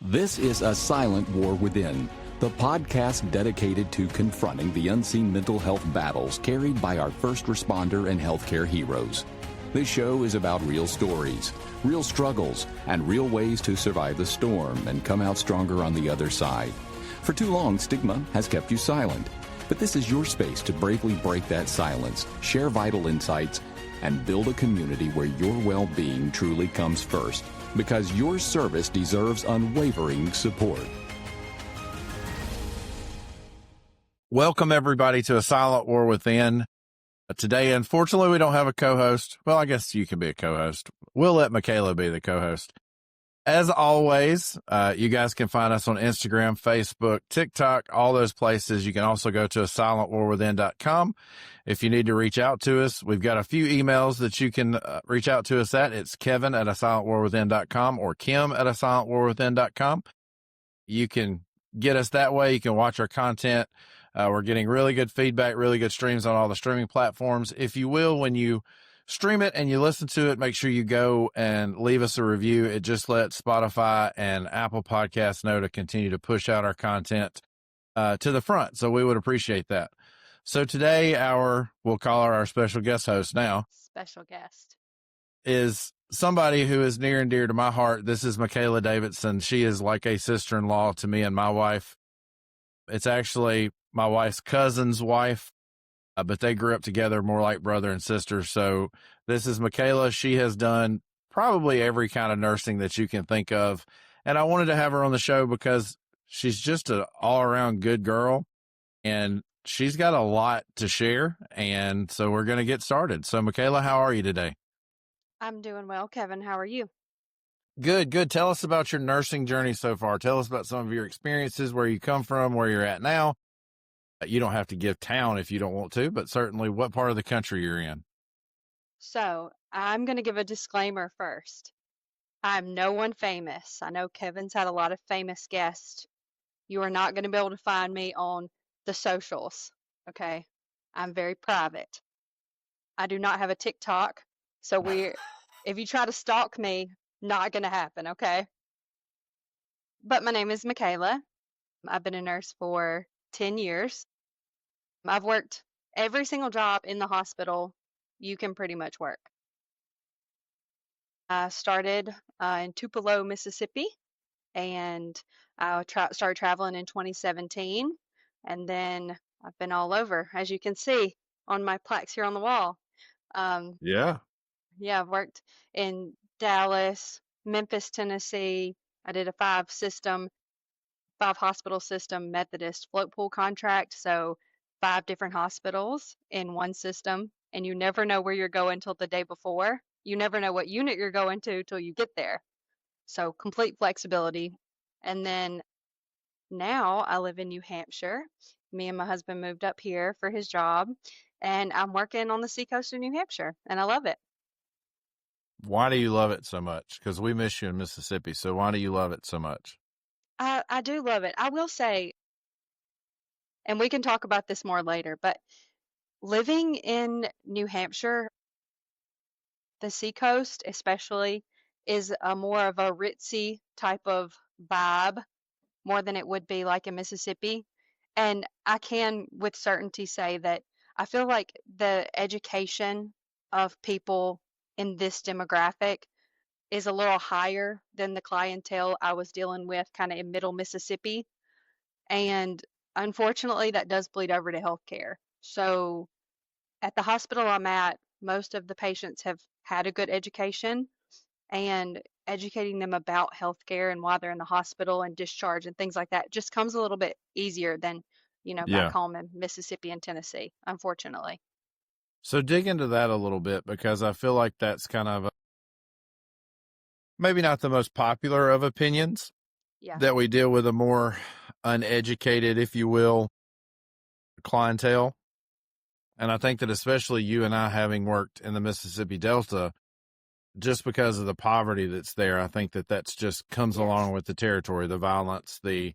This is A Silent War Within, the podcast dedicated to confronting the unseen mental health battles carried by our first responder and healthcare heroes. This show is about real stories, real struggles, and real ways to survive the storm and come out stronger on the other side. For too long, stigma has kept you silent. But this is your space to bravely break that silence, share vital insights, and build a community where your well-being truly comes first. Because your service deserves unwavering support. Welcome, everybody, to A Silent War Within. Today, unfortunately, we don't have a co-host. Well, I guess you can be a co-host. We'll let Michaela be the co-host. As always, you guys can find us on Instagram, Facebook, TikTok, all those places. You can also go to asilentwarwithin.com. If you need to reach out to us, we've got a few emails that you can reach out to us at. It's kevin@asilentwarwithin.com or kim@asilentwarwithin.com. You can get us that way. You can watch our content. We're getting really good feedback, really good streams on all the streaming platforms. If you will, when you stream it and you listen to it, make sure you go and leave us a review. It just lets Spotify and Apple Podcasts know to continue to push out our content to the front. So we would appreciate that. So today, we'll call her our special guest host now. Special guest is somebody who is near and dear to my heart. This is Michaela Davidson. She is like a sister-in-law to me and my wife. It's actually my wife's cousin's wife, but they grew up together more like brother and sister. So this is Michaela. She has done probably every kind of nursing that you can think of. And I wanted to have her on the show because she's just an all-around good girl, and she's got a lot to share. And so we're going to get started. So Michaela, how are you today? I'm doing well. Kevin, how are you? Good, good. Tell us about your nursing journey so far. Tell us about some of your experiences, where you come from, where you're at now. You don't have to give town if you don't want to, but certainly what part of the country you're in. So I'm going to give a disclaimer first. I'm no one famous. I know Kevin's had a lot of famous guests. You are not going to be able to find me on the socials, okay? I'm very private. I do not have a TikTok, so if you try to stalk me, not going to happen, okay? But my name is Michaela. I've been a nurse for 10 years. I've worked every single job in the hospital you can pretty much work. I started in Tupelo, Mississippi, and I started traveling in 2017, and then I've been all over, as you can see on my plaques here on the wall. Yeah, I've worked in Dallas, Memphis, Tennessee. I did a 5-hospital system Methodist float pool contract, so 5 different hospitals in one system, and you never know where you're going till the day before. You never know what unit you're going to till you get there. So complete flexibility. And then now I live in New Hampshire. Me and my husband moved up here for his job, and I'm working on the seacoast of New Hampshire, and I love it. Why do you love it so much? Because we miss you in Mississippi. So why do you love it so much? I do love it. I will say, and we can talk about this more later, but living in New Hampshire, the seacoast especially, is a more of a ritzy type of vibe, more than it would be like in Mississippi. And I can with certainty say that I feel like the education of people in this demographic is a little higher than the clientele I was dealing with kind of in middle Mississippi. And unfortunately, that does bleed over to healthcare. So at the hospital I'm at, most of the patients have had a good education, and educating them about healthcare and why they're in the hospital and discharge and things like that just comes a little bit easier than, back home in Mississippi and Tennessee, unfortunately. So dig into that a little bit, because I feel like that's kind of maybe not the most popular of opinions. Yeah. That we deal with a more uneducated, if you will, clientele. And I think that especially you and I, having worked in the Mississippi Delta, just because of the poverty that's there, I think that that's just comes along with the territory, the violence, the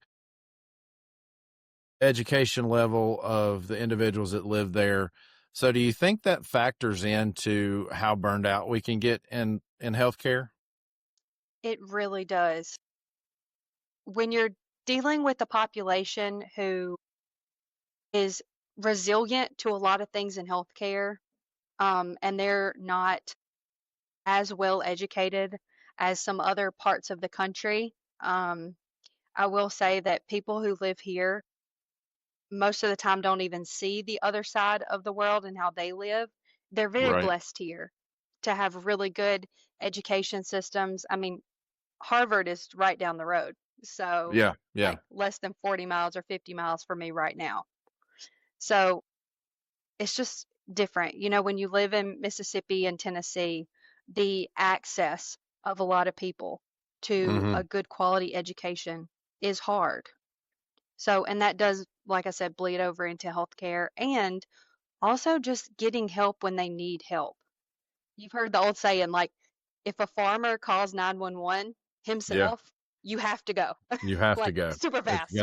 education level of the individuals that live there. So do you think that factors into how burned out we can get in healthcare? It really does. when you're dealing with a population who is resilient to a lot of things in healthcare, and they're not as well educated as some other parts of the country. I will say that people who live here most of the time don't even see the other side of the world and how they live. They're very Right. blessed here to have really good education systems. I mean, Harvard is right down the road. So, Yeah. Yeah. like less than 40 miles or 50 miles for me right now. So, it's just different. You know, when you live in Mississippi and Tennessee, the access of a lot of people to Mm-hmm. a good quality education is hard. So, and that does, like I said, bleed over into healthcare and also just getting help when they need help. You've heard the old saying, like, if a farmer calls 911 Yeah. himself, you have to go You have to like go. super fast.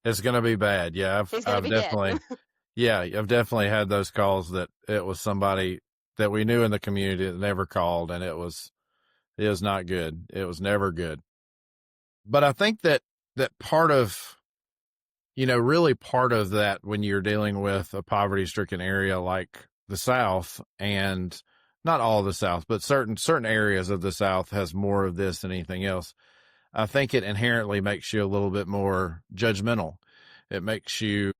It's gonna be bad. Yeah. He's going to I've be dead. definitely, yeah, I've definitely had those calls that it was somebody that we knew in the community that never called, and it was not good. It was never good. But I think that part of, really part of that when you're dealing with a poverty stricken area like the South, and not all of the South, but certain areas of the South has more of this than anything else. I think it inherently makes you a little bit more judgmental. It makes you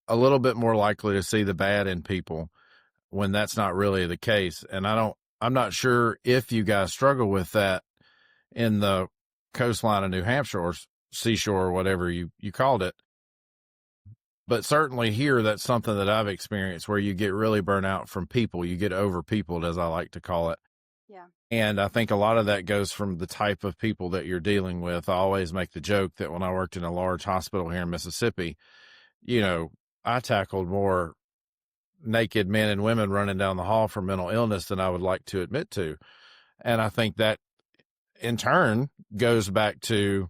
a little bit more likely to see the bad in people when that's not really the case. And I'm not sure if you guys struggle with that in the coastline of New Hampshire or seashore or whatever you called it. But certainly here, that's something that I've experienced where you get really burnt out from people. You get over peopled, as I like to call it. Yeah. And I think a lot of that goes from the type of people that you're dealing with. I always make the joke that when I worked in a large hospital here in Mississippi, I tackled more naked men and women running down the hall for mental illness than I would like to admit to. And I think that in turn goes back to,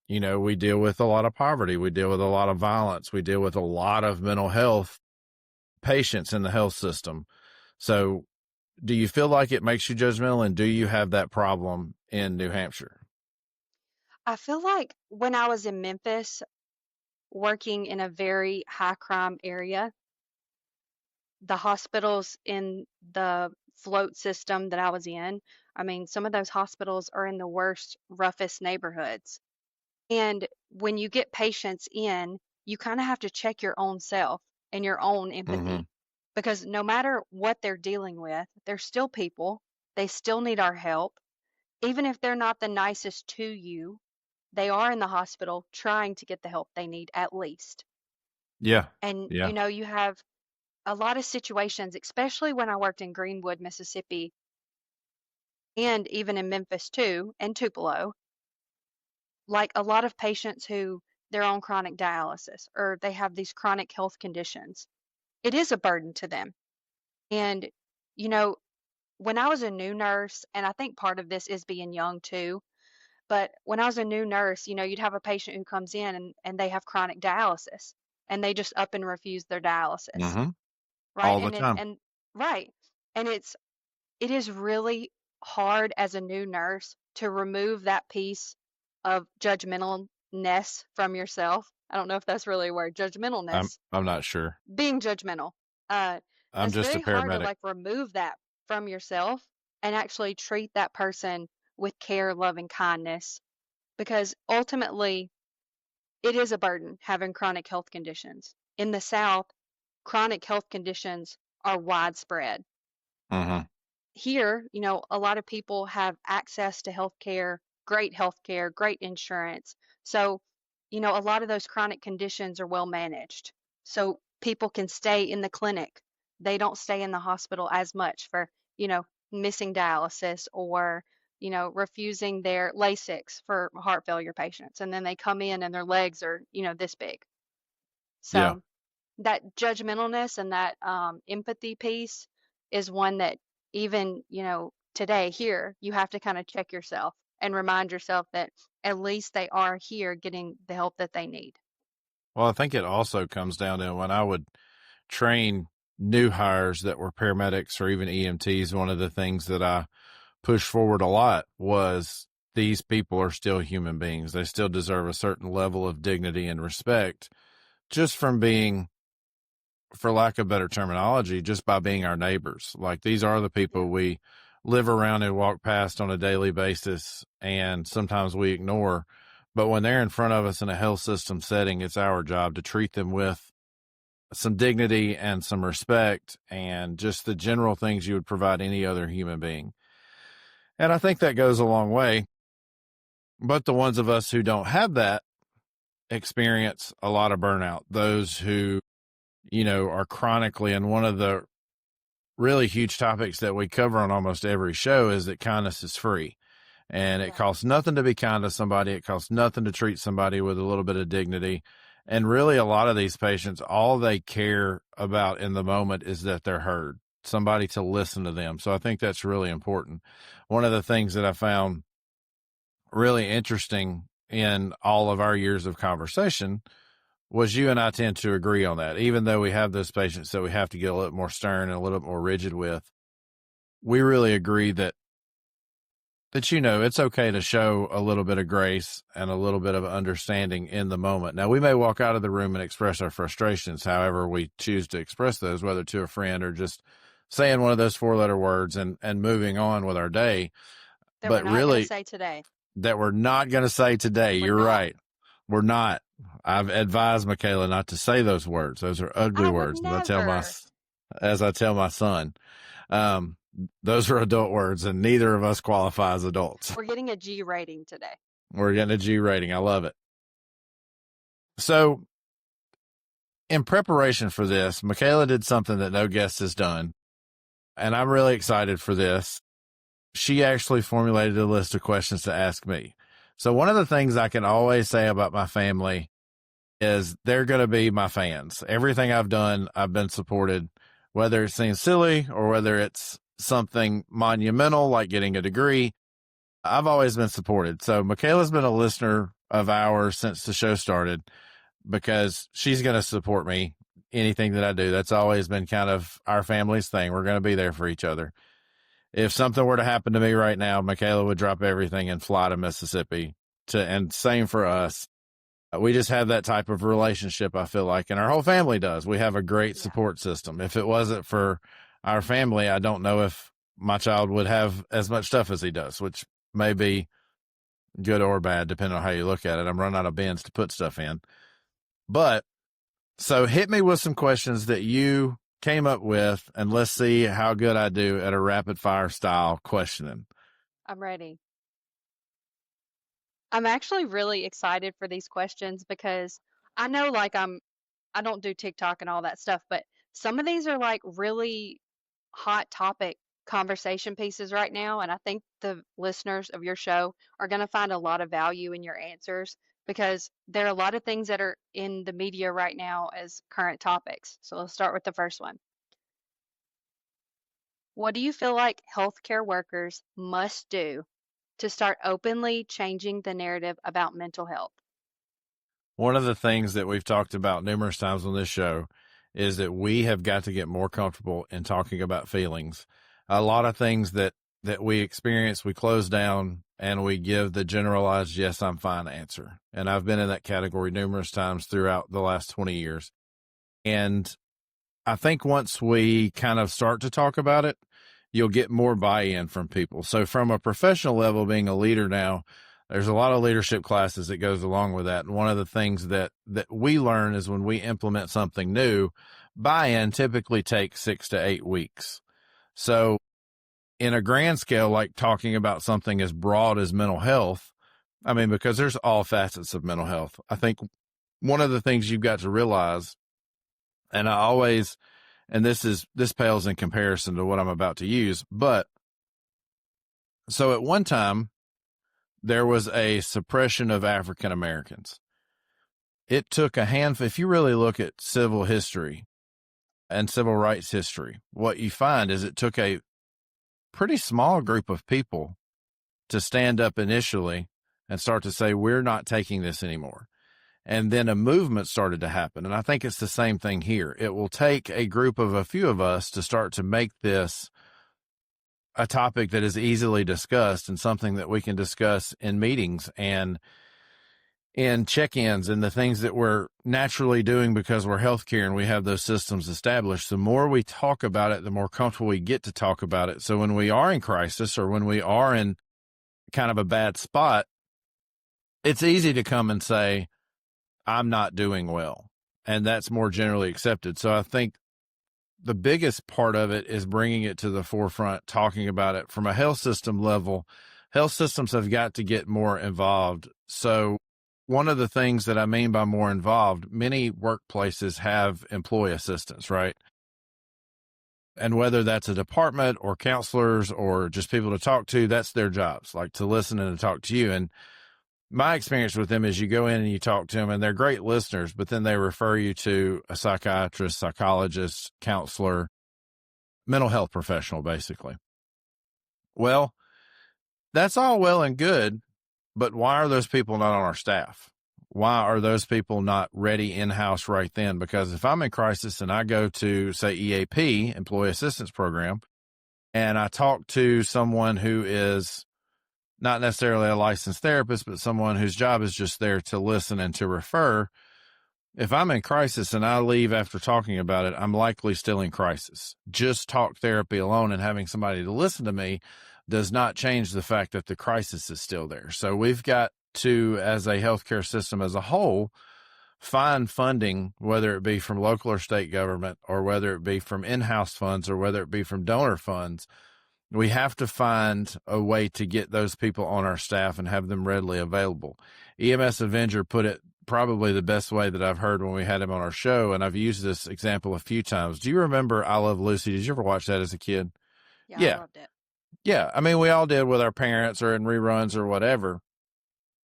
we deal with a lot of poverty. We deal with a lot of violence. We deal with a lot of mental health patients in the health system. So do you feel like it makes you judgmental, and do you have that problem in New Hampshire? I feel like when I was in Memphis working in a very high crime area, the hospitals in the float system that I was in, I mean, some of those hospitals are in the worst, roughest neighborhoods. And when you get patients in, you kind of have to check your own self and your own Mm-hmm. empathy because no matter what they're dealing with, they're still people. They still need our help. Even if they're not the nicest to you, they are in the hospital trying to get the help they need at least. Yeah. And Yeah. you have a lot of situations, especially when I worked in Greenwood, Mississippi, and even in Memphis too, and Tupelo, like a lot of patients who they're on chronic dialysis or they have these chronic health conditions. It is a burden to them. And, you know, when I was a new nurse, and I think part of this is being young too, but when I was a new nurse, you'd have a patient who comes in and they have chronic dialysis and they just up and refuse their dialysis, Mm-hmm. right? All the time. And right. And it is really hard as a new nurse to remove that piece of judgmentalness from yourself. I don't know if that's really a word, judgmentalness, I'm not sure. being judgmental. Uh, I'm it's just a very hard to paramedic. like remove that from yourself and actually treat that person with care, love, and kindness because ultimately it is a burden having chronic health conditions. In the South, chronic health conditions are widespread. Mm-hmm. Here, a lot of people have access to health care, great insurance. So, a lot of those chronic conditions are well managed. So people can stay in the clinic. They don't stay in the hospital as much for, missing dialysis or, refusing their Lasix for heart failure patients. And then they come in and their legs are, this big. Yeah. So that judgmentalness and that empathy piece is one that even, today here, you have to kind of check yourself and remind yourself that at least they are here getting the help that they need. Well, I think it also comes down to when I would train new hires that were paramedics or even EMTs, one of the things that I pushed forward a lot was these people are still human beings. They still deserve a certain level of dignity and respect just from being, for lack of better terminology, just by being our neighbors. Like, these are the people we live around and walk past on a daily basis, and sometimes we ignore. But when they're in front of us in a health system setting, it's our job to treat them with some dignity and some respect and just the general things you would provide any other human being. And I think that goes a long way. But the ones of us who don't have that experience a lot of burnout. Those who, are chronically, and one of the really huge topics that we cover on almost every show is that kindness is free. And it costs nothing to be kind to somebody. It costs nothing to treat somebody with a little bit of dignity. And really, a lot of these patients, all they care about in the moment is that they're heard, somebody to listen to them. So I think that's really important. One of the things that I found really interesting in all of our years of conversation was you and I tend to agree on that. Even though we have those patients that we have to get a little more stern and a little more rigid with, we really agree that it's okay to show a little bit of grace and a little bit of understanding in the moment. Now, we may walk out of the room and express our frustrations, however we choose to express those, whether to a friend or just saying one of those 4-letter words and moving on with our day. That but we're not really, going to say today. That we're not going to say today. You're right. We're not. I've advised Michaela not to say those words. Those are ugly words. Never. As I tell my son, those are adult words, and neither of us qualify as adults. We're getting a G rating today. We're getting a G rating. I love it. So, in preparation for this, Michaela did something that no guest has done, and I'm really excited for this. She actually formulated a list of questions to ask me. So one of the things I can always say about my family is they're going to be my fans. Everything I've done, I've been supported, whether it seems silly or whether it's something monumental like getting a degree. I've always been supported. So Michaela's been a listener of ours since the show started because she's going to support me, anything that I do. That's always been kind of our family's thing. We're going to be there for each other. If something were to happen to me right now, Michaela would drop everything and fly to Mississippi and same for us. We just have that type of relationship, I feel like, and our whole family does. We have a great support system. If it wasn't for our family, I don't know if my child would have as much stuff as he does, which may be good or bad, depending on how you look at it. I'm running out of bins to put stuff in. But so hit me with some questions that you came up with, and let's see how good I do at a rapid fire style questioning. I'm ready. I'm actually really excited for these questions because I know I don't do TikTok and all that stuff, but some of these are like really hot topic conversation pieces right now. And I think the listeners of your show are going to find a lot of value in your answers because there are a lot of things that are in the media right now as current topics. So let's start with the first one. What do you feel like healthcare workers must do to start openly changing the narrative about mental health? One of the things that we've talked about numerous times on this show is that we have got to get more comfortable in talking about feelings. A lot of things that we experience, we close down and we give the generalized, yes, I'm fine answer. And I've been in that category numerous times throughout the last 20 years. And I think once we kind of start to talk about it, you'll get more buy-in from people. So from a professional level, being a leader now, there's a lot of leadership classes that goes along with that. And one of the things that we learn is when we implement something new, buy-in typically takes 6 to 8 weeks. So in a grand scale, like talking about something as broad as mental health, I mean, because there's all facets of mental health. I think one of the things you've got to realize, and I always, and this pales in comparison to what I'm about to use, but so at one time, there was a suppression of African Americans. It took a handful. If you really look at civil history and civil rights history, what you find is it took a pretty small group of people to stand up initially and start to say, we're not taking this anymore. And then a movement started to happen. And I think it's the same thing here. It will take a group of a few of us to start to make this a topic that is easily discussed and something that we can discuss in meetings and in check-ins and the things that we're naturally doing because we're healthcare and we have those systems established. The more we talk about it, the more comfortable we get to talk about it. So when we are in crisis or when we are in kind of a bad spot, it's easy to come and say, I'm not doing well. And that's more generally accepted. So I think the biggest part of it is bringing it to the forefront, talking about it from a health system level. Health systems have got to get more involved. So one of the things that I mean by more involved, many workplaces have employee assistants, right? And whether that's a department or counselors or just people to talk to, that's their jobs, like to listen and to talk to you. And my experience with them is you go in and you talk to them and they're great listeners, but then they refer you to a psychiatrist, psychologist, counselor, mental health professional, basically. Well, that's all well and good, but why are those people not on our staff? Why are those people not ready in-house right then? Because if I'm in crisis and I go to, say, EAP, Employee Assistance Program, and I talk to someone who is not necessarily a licensed therapist, but someone whose job is just there to listen and to refer, if I'm in crisis and I leave after talking about it, I'm likely still in crisis. Just talk therapy alone and having somebody to listen to me does not change the fact that the crisis is still there. So we've got to, as a healthcare system as a whole, find funding, whether it be from local or state government, or whether it be from in-house funds, or whether it be from donor funds. We have to find a way to get those people on our staff and have them readily available. EMS Avenger put it probably the best way that I've heard when we had him on our show, and I've used this example a few times. Do you remember I Love Lucy? Did you ever watch that as a kid? Yeah. I loved it. Yeah. I mean, we all did with our parents or in reruns or whatever.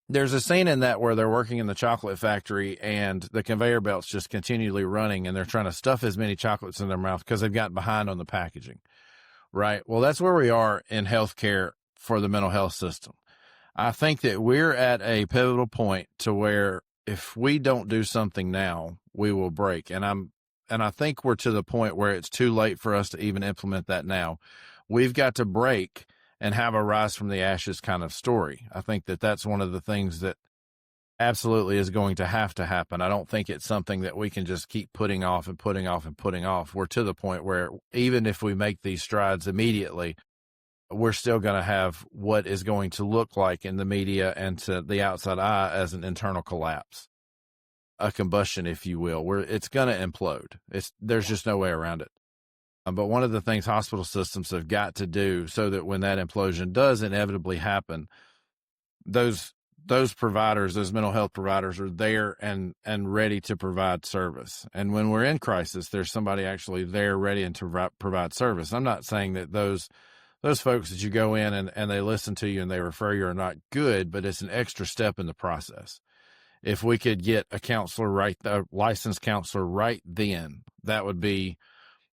There's a scene in that where they're working in the chocolate factory and the conveyor belt's just continually running and they're trying to stuff as many chocolates in their mouth because they've gotten behind on the packaging. Right. Well, that's where we are in healthcare for the mental health system. I think that we're at a pivotal point to where if we don't do something now, we will break. And I think we're to the point where it's too late for us to even implement that now. We've got to break and have a rise from the ashes kind of story. I think that that's one of the things that absolutely is going to happen. I don't think it's something that we can just keep putting off and putting off and putting off. We're to the point where even if we make these strides immediately, we're still going to have what is going to look like in the media and to the outside eye as an internal collapse, a combustion, if you will, where it's going to implode. There's just no way around it. But one of the things hospital systems have got to do so that when that implosion does inevitably happen, those providers, those mental health providers are there and ready to provide service. And when we're in crisis, there's somebody actually there ready and to provide service. I'm not saying that those folks that you go in and they listen to you and they refer you are not good, but it's an extra step in the process. If we could get a licensed counselor right then, that would be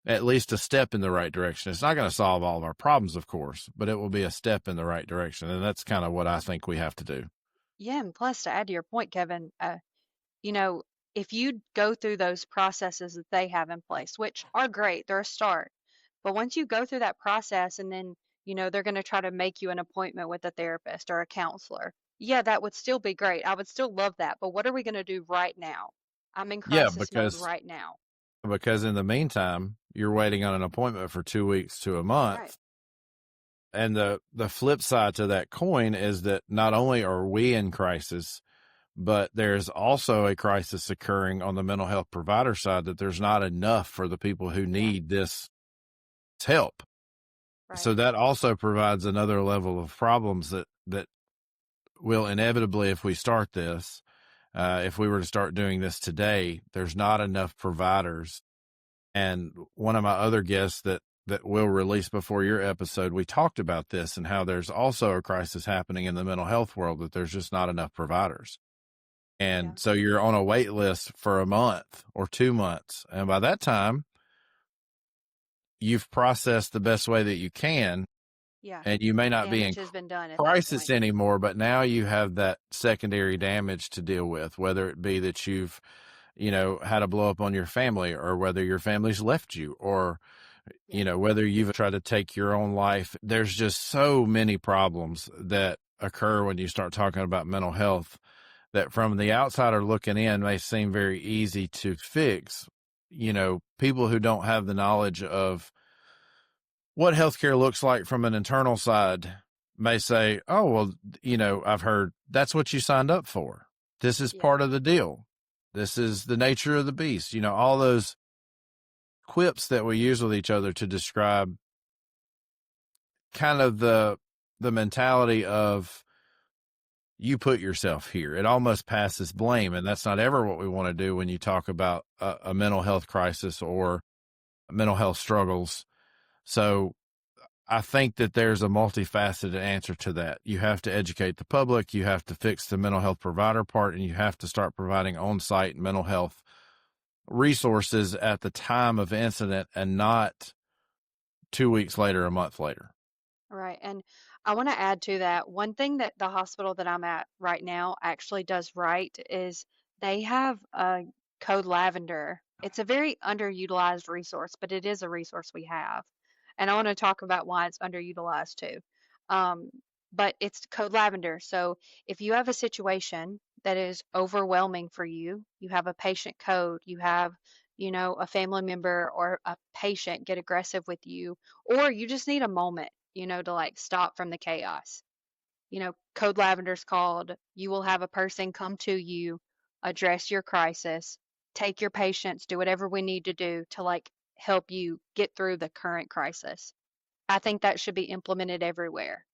at least a step in the right direction. It's not going to solve all of our problems, of course, but it will be a step in the right direction. And that's kind of what I think we have to do. Yeah, and plus to add to your point, Kevin, if you go through those processes that they have in place, which are great, they're a start. But once you go through that process and then, they're going to try to make you an appointment with a therapist or a counselor. Yeah, that would still be great. I would still love that. But what are we going to do right now? I'm in Yeah, crisis mode right now. Because in the meantime, you're waiting on an appointment for 2 weeks to a month. Right. And the flip side to that coin is that not only are we in crisis, but there's also a crisis occurring on the mental health provider side that there's not enough for the people who need this help. Right. So that also provides another level of problems that will inevitably, if we start this, if we were to start doing this today, there's not enough providers. And one of my other guests that we'll release before your episode, we talked about this and how there's also a crisis happening in the mental health world, that there's just not enough providers. And so you're on a wait list for a month or 2 months. And by that time, you've processed the best way that you can. Yeah. And you may not be in crisis anymore, but now you have that secondary damage to deal with, whether it be that you've, had a blow up on your family, or whether your family's left you, or You know, whether you've tried to take your own life, there's just so many problems that occur when you start talking about mental health that from the outsider looking in may seem very easy to fix. You know, people who don't have the knowledge of what healthcare looks like from an internal side may say, oh, well, you know, I've heard that's what you signed up for. This is part of the deal. This is the nature of the beast. You know, all those quips that we use with each other to describe kind of the mentality of you put yourself here. It almost passes blame. And that's not ever what we want to do when you talk about a mental health crisis or mental health struggles. So I think that there's a multifaceted answer to that. You have to educate the public, you have to fix the mental health provider part, and you have to start providing on-site mental health resources at the time of incident and not 2 weeks later, a month later. Right. And I want to add to that one thing that the hospital that I'm at right now actually does right is they have a Code Lavender. It's a very underutilized resource, but it is a resource we have. And I want to talk about why it's underutilized too. Um, but it's Code Lavender. So if you have a situation that is overwhelming for you, you have a patient code, you have, a family member or a patient get aggressive with you, or you just need a moment, to like stop from the chaos. Code Lavender's called, you will have a person come to you, address your crisis, take your patients, do whatever we need to do to like help you get through the current crisis. I think that should be implemented everywhere.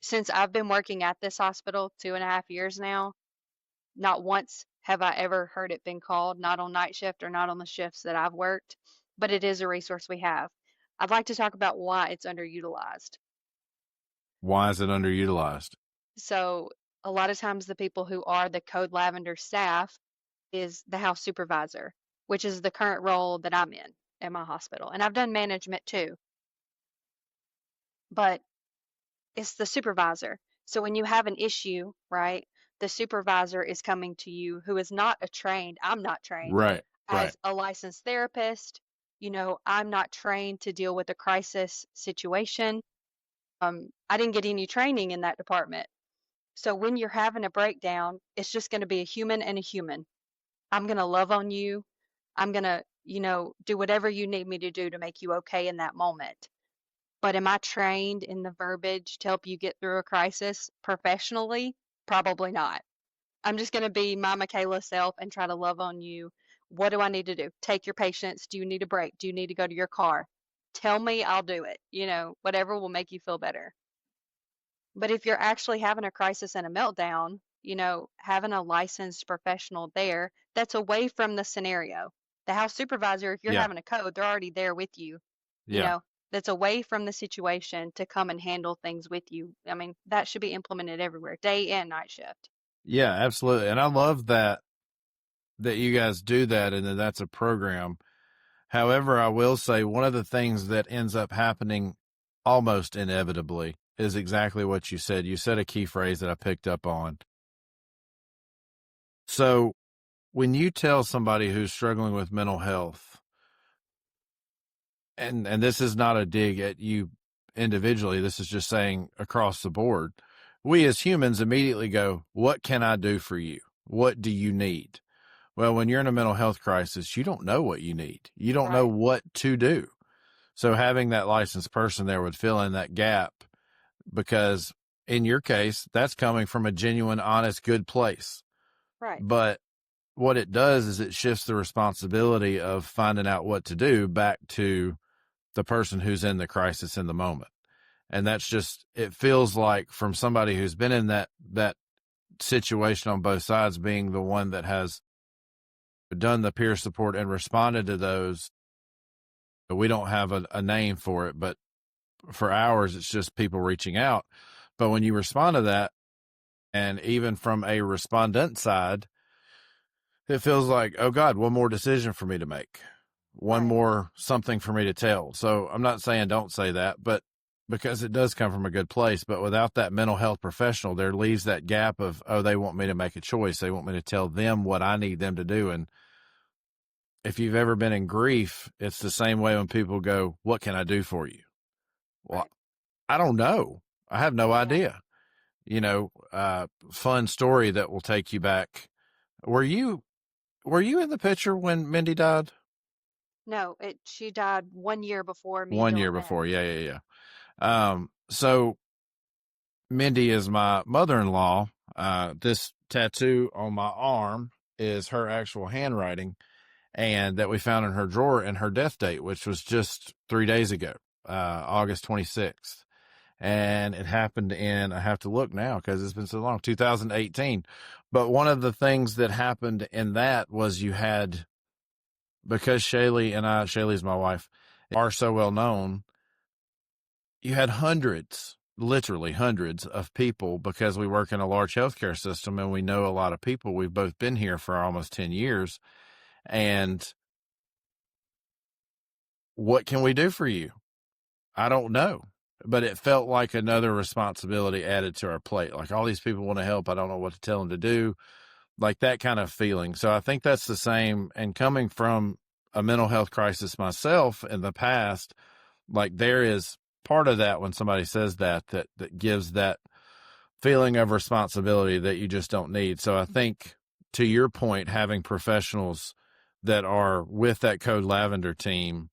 Since I've been working at this hospital 2.5 years now, not once have I ever heard it been called, not on night shift or not on the shifts that I've worked, but it is a resource we have. I'd like to talk about why it's underutilized. Why is it underutilized? So, a lot of times, the people who are the Code Lavender staff is the house supervisor, which is the current role that I'm in at my hospital. And I've done management too, but it's the supervisor. So, when you have an issue, right, the supervisor is coming to you who is not I'm not trained Right. as a licensed therapist. I'm not trained to deal with a crisis situation. I didn't get any training in that department. So when you're having a breakdown, it's just going to be a human and a human. I'm going to love on you. I'm going to, do whatever you need me to do to make you okay in that moment. But am I trained in the verbiage to help you get through a crisis professionally? Probably not. I'm just going to be my Michaela self and try to love on you. What do I need to do? Take your patients. Do you need a break? Do you need to go to your car? Tell me, I'll do it. Whatever will make you feel better. But if you're actually having a crisis and a meltdown, having a licensed professional there that's away from the scenario. The house supervisor, if you're having a code, they're already there with you, that's away from the situation to come and handle things with you. I mean, that should be implemented everywhere, day and night shift. Yeah, absolutely. And I love that you guys do that and that that's a program. However, I will say one of the things that ends up happening almost inevitably is exactly what you said. You said a key phrase that I picked up on. So when you tell somebody who's struggling with mental health, and this is not a dig at you individually, this is just saying across the board, we as humans immediately go, what can I do for you? What do you need? Well, when you're in a mental health crisis, you don't know what you need. You don't know what to do. So having that licensed person there would fill in that gap, because in your case, that's coming from a genuine, honest, good place. Right. But what it does is it shifts the responsibility of finding out what to do back to the person who's in the crisis in the moment. And that's just, it feels like from somebody who's been in that situation on both sides, being the one that has done the peer support and responded to those. We don't have a name for it, but for ours, it's just people reaching out. But when you respond to that, and even from a respondent side, it feels like, oh God, one more decision for me to make, one more something for me to tell. So I'm not saying don't say that, but because it does come from a good place, but without that mental health professional, there leaves that gap of, oh, they want me to make a choice. They want me to tell them what I need them to do. And if you've ever been in grief, it's the same way when people go, "What can I do for you?" Well, Right. I don't know. I have no Yeah. idea. Fun story that will take you back. Were you in the picture when Mindy died? No, she died 1 year before me and 1 year Dylan met. before. Yeah. So Mindy is my mother-in-law. This tattoo on my arm is her actual handwriting, and that we found in her drawer, and her death date, which was just 3 days ago, August 26th. And it happened in, I have to look now because it's been so long, 2018. But one of the things that happened in that was you had, because Shaylee's my wife, are so well known, you had hundreds, literally hundreds of people, because we work in a large healthcare system and we know a lot of people. We've both been here for almost 10 years. And what can we do for you? I don't know. But it felt like another responsibility added to our plate. Like, all these people want to help. I don't know what to tell them to do. Like that kind of feeling. So I think that's the same. And coming from a mental health crisis myself in the past, like, there is part of that when somebody says that gives that feeling of responsibility that you just don't need. So I think, to your point, having professionals that are with that Code Lavender team,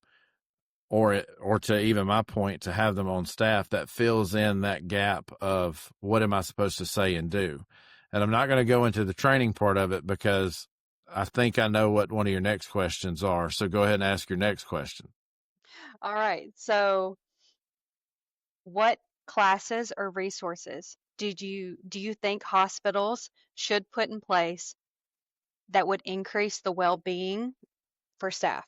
or to even my point, to have them on staff, that fills in that gap of what am I supposed to say and do. And I'm not going to go into the training part of it because I think I know what one of your next questions are. So go ahead and ask your next question. All right. So, what classes or resources do you think hospitals should put in place that would increase the well-being for staff?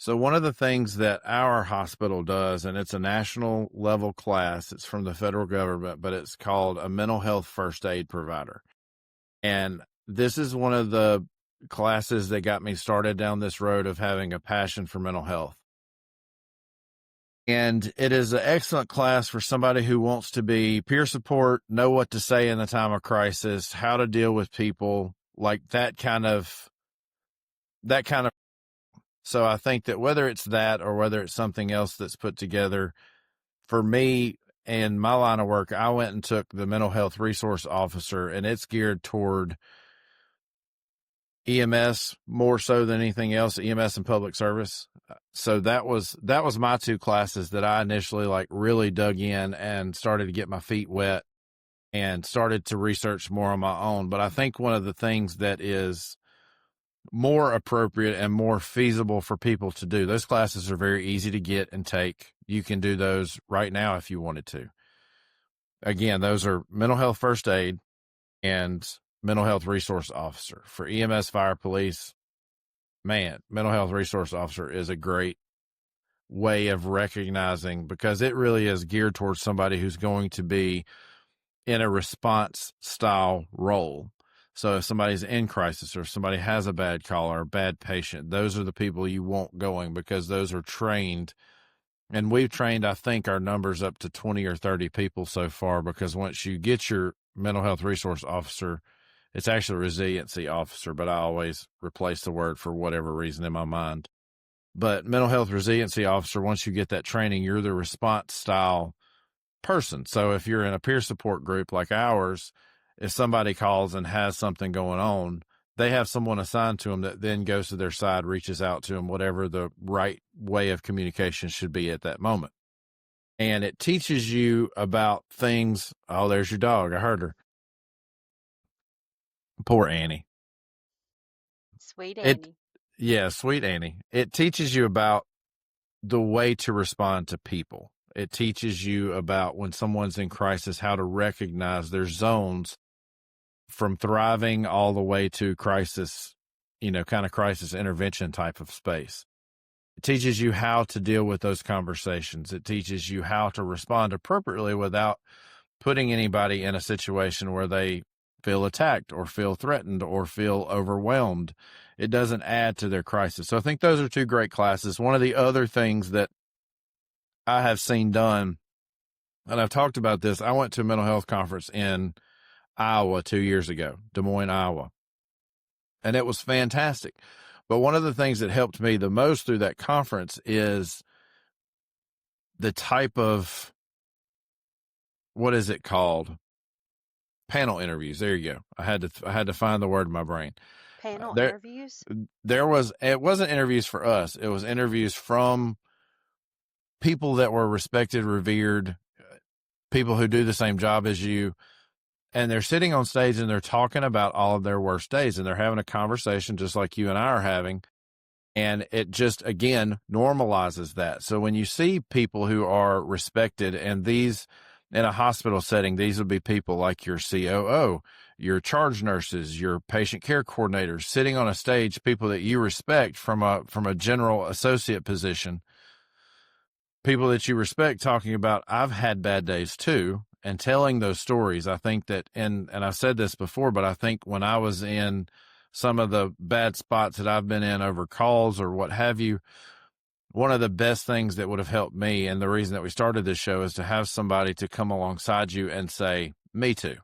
So one of the things that our hospital does, and it's a national level class, it's from the federal government, but it's called a mental health first aid provider. And this is one of the classes that got me started down this road of having a passion for mental health. And it is an excellent class for somebody who wants to be peer support, know what to say in the time of crisis, how to deal with people, like that kind of. So I think that whether it's that or whether it's something else that's put together, for me and my line of work, I went and took the mental health resource officer, and it's geared toward EMS more so than anything else, EMS and public service. So that was my two classes that I initially like really dug in and started to get my feet wet and started to research more on my own. But I think one of the things that is more appropriate and more feasible for people to do, those classes are very easy to get and take. You can do those right now if you wanted to. Again, those are mental health first aid and mental health resource officer. For EMS, fire, police, man, mental health resource officer is a great way of recognizing, because it really is geared towards somebody who's going to be in a response style role. So if somebody's in crisis or if somebody has a bad call or a bad patient, those are the people you want going, because those are trained. And we've trained, I think, our numbers up to 20 or 30 people so far, because once you get your mental health resource officer, it's actually a resiliency officer, but I always replace the word for whatever reason in my mind. But mental health resiliency officer, once you get that training, you're the response style person. So if you're in a peer support group like ours, if somebody calls and has something going on, they have someone assigned to them that then goes to their side, reaches out to them, whatever the right way of communication should be at that moment. And it teaches you about things. Oh, there's your dog. I heard her. Poor Annie. Sweet Annie. Yeah, sweet Annie. It teaches you about the way to respond to people. It teaches you about, when someone's in crisis, how to recognize their zones from thriving all the way to crisis, kind of crisis intervention type of space. It teaches you how to deal with those conversations. It teaches you how to respond appropriately without putting anybody in a situation where they feel attacked or feel threatened or feel overwhelmed. It doesn't add to their crisis. So I think those are two great classes. One of the other things that I have seen done, and I've talked about this, I went to a mental health conference in Iowa 2 years ago, Des Moines, Iowa. And it was fantastic. But one of the things that helped me the most through that conference is the type of, what is it called? Panel interviews. There you go. I had to find the word in my brain. Panel There, interviews? it wasn't interviews for us. It was interviews from people that were respected, revered, people who do the same job as you. And they're sitting on stage and they're talking about all of their worst days, and they're having a conversation just like you and I are having. And it just, again, normalizes that. So when you see people who are respected, and these in a hospital setting, these would be people like your COO, your charge nurses, your patient care coordinators, sitting on a stage, people that you respect from a general associate position, people that you respect, talking about, I've had bad days too, and telling those stories. I think that, and I've said this before, but I think when I was in some of the bad spots that I've been in over calls or what have you, one of the best things that would have helped me, and the reason that we started this show, is to have somebody to come alongside you and say, me too.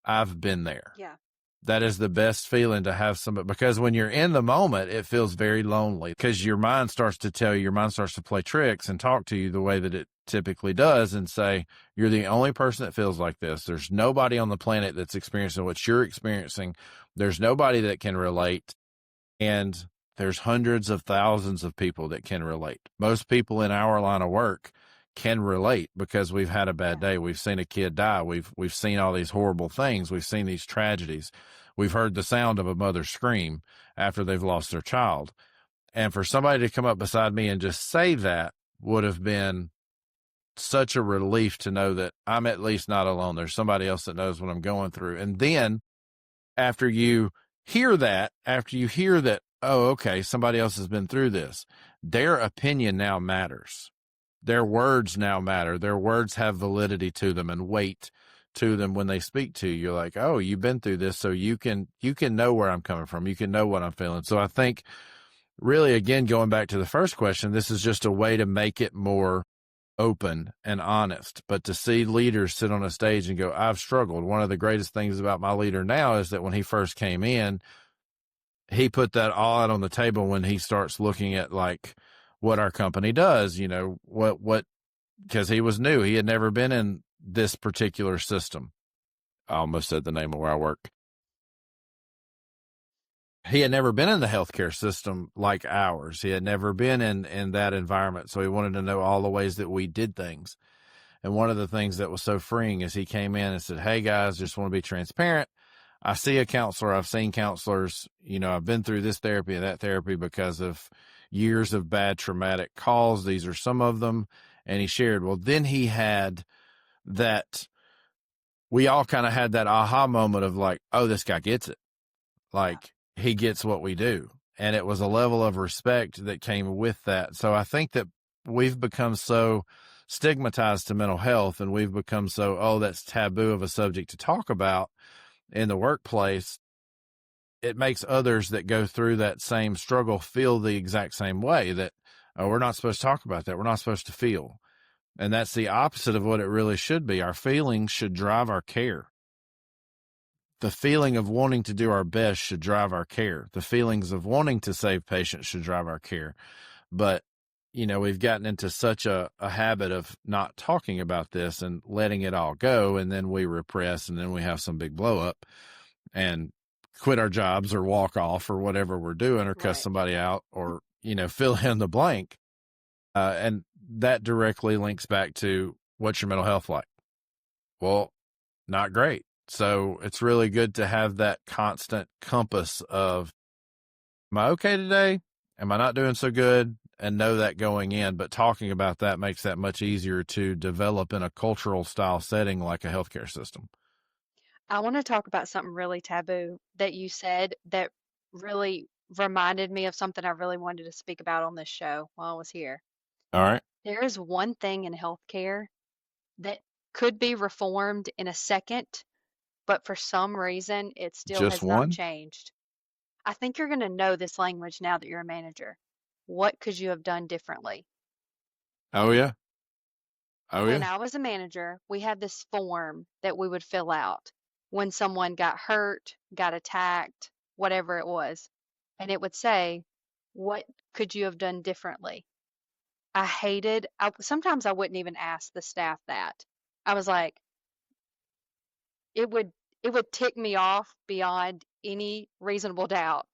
I've been there. Yeah. That is the best feeling, to have somebody, because when you're in the moment, it feels very lonely, because your mind starts to play tricks and talk to you the way that it typically does, and say, you're the only person that feels like this. There's nobody on the planet that's experiencing what you're experiencing. There's nobody that can relate. And there's hundreds of thousands of people that can relate. Most people in our line of work can relate, because we've had a bad day. We've seen a kid die. We've seen all these horrible things. We've seen these tragedies. We've heard the sound of a mother scream after they've lost their child. And for somebody to come up beside me and just say that would have been such a relief, to know that I'm at least not alone. There's somebody else that knows what I'm going through. And then after you hear that, oh, okay, somebody else has been through this, their opinion now matters. Their words now matter. Their words have validity to them and weight to them when they speak to you. You're like, oh, you've been through this, so you can know where I'm coming from. You can know what I'm feeling. So I think, really, again, going back to the first question, this is just a way to make it more open and honest. But to see leaders sit on a stage and go, I've struggled. One of the greatest things about my leader now is that when he first came in, he put that all out on the table when he starts looking at like what our company does, what, because he was new. He had never been in this particular system. I almost said the name of where I work. He had never been in the healthcare system like ours. He had never been in that environment. So he wanted to know all the ways that we did things. And one of the things that was so freeing is he came in and said, hey guys, just want to be transparent. I see a counselor. I've seen counselors, I've been through this therapy and that therapy because of years of bad traumatic calls. These are some of them. And he shared, well, then he had that, we all kind of had that aha moment of like, oh, this guy gets it. Like, he gets what we do. And it was a level of respect that came with that. So I think that we've become so stigmatized to mental health, and we've become so, oh, that's taboo of a subject to talk about in the workplace. It makes others that go through that same struggle feel the exact same way, that, oh, we're not supposed to talk about that. We're not supposed to feel. And that's the opposite of what it really should be. Our feelings should drive our care. The feeling of wanting to do our best should drive our care. The feelings of wanting to save patients should drive our care. But, we've gotten into such a habit of not talking about this and letting it all go. And then we repress, and then we have some big blow up and quit our jobs or walk off or whatever we're doing, or cuss somebody out, or, fill in the blank. And that directly links back to, what's your mental health like? Well, not great. So it's really good to have that constant compass of, am I okay today? Am I not doing so good? And know that going in. But talking about that makes that much easier to develop in a cultural style setting like a healthcare system. I want to talk about something really taboo that you said that really reminded me of something I really wanted to speak about on this show while I was here. All right. There is one thing in healthcare that could be reformed in a second, but for some reason it still Just has not one? changed. I think you're going to know this language now that you're a manager. What could you have done differently? Oh, yeah. Oh, When yeah. I was a manager, we had this form that we would fill out when someone got hurt, got attacked, whatever it was. And it would say, what could you have done differently? Sometimes I wouldn't even ask the staff that. I was like, it would it would tick me off beyond any reasonable doubt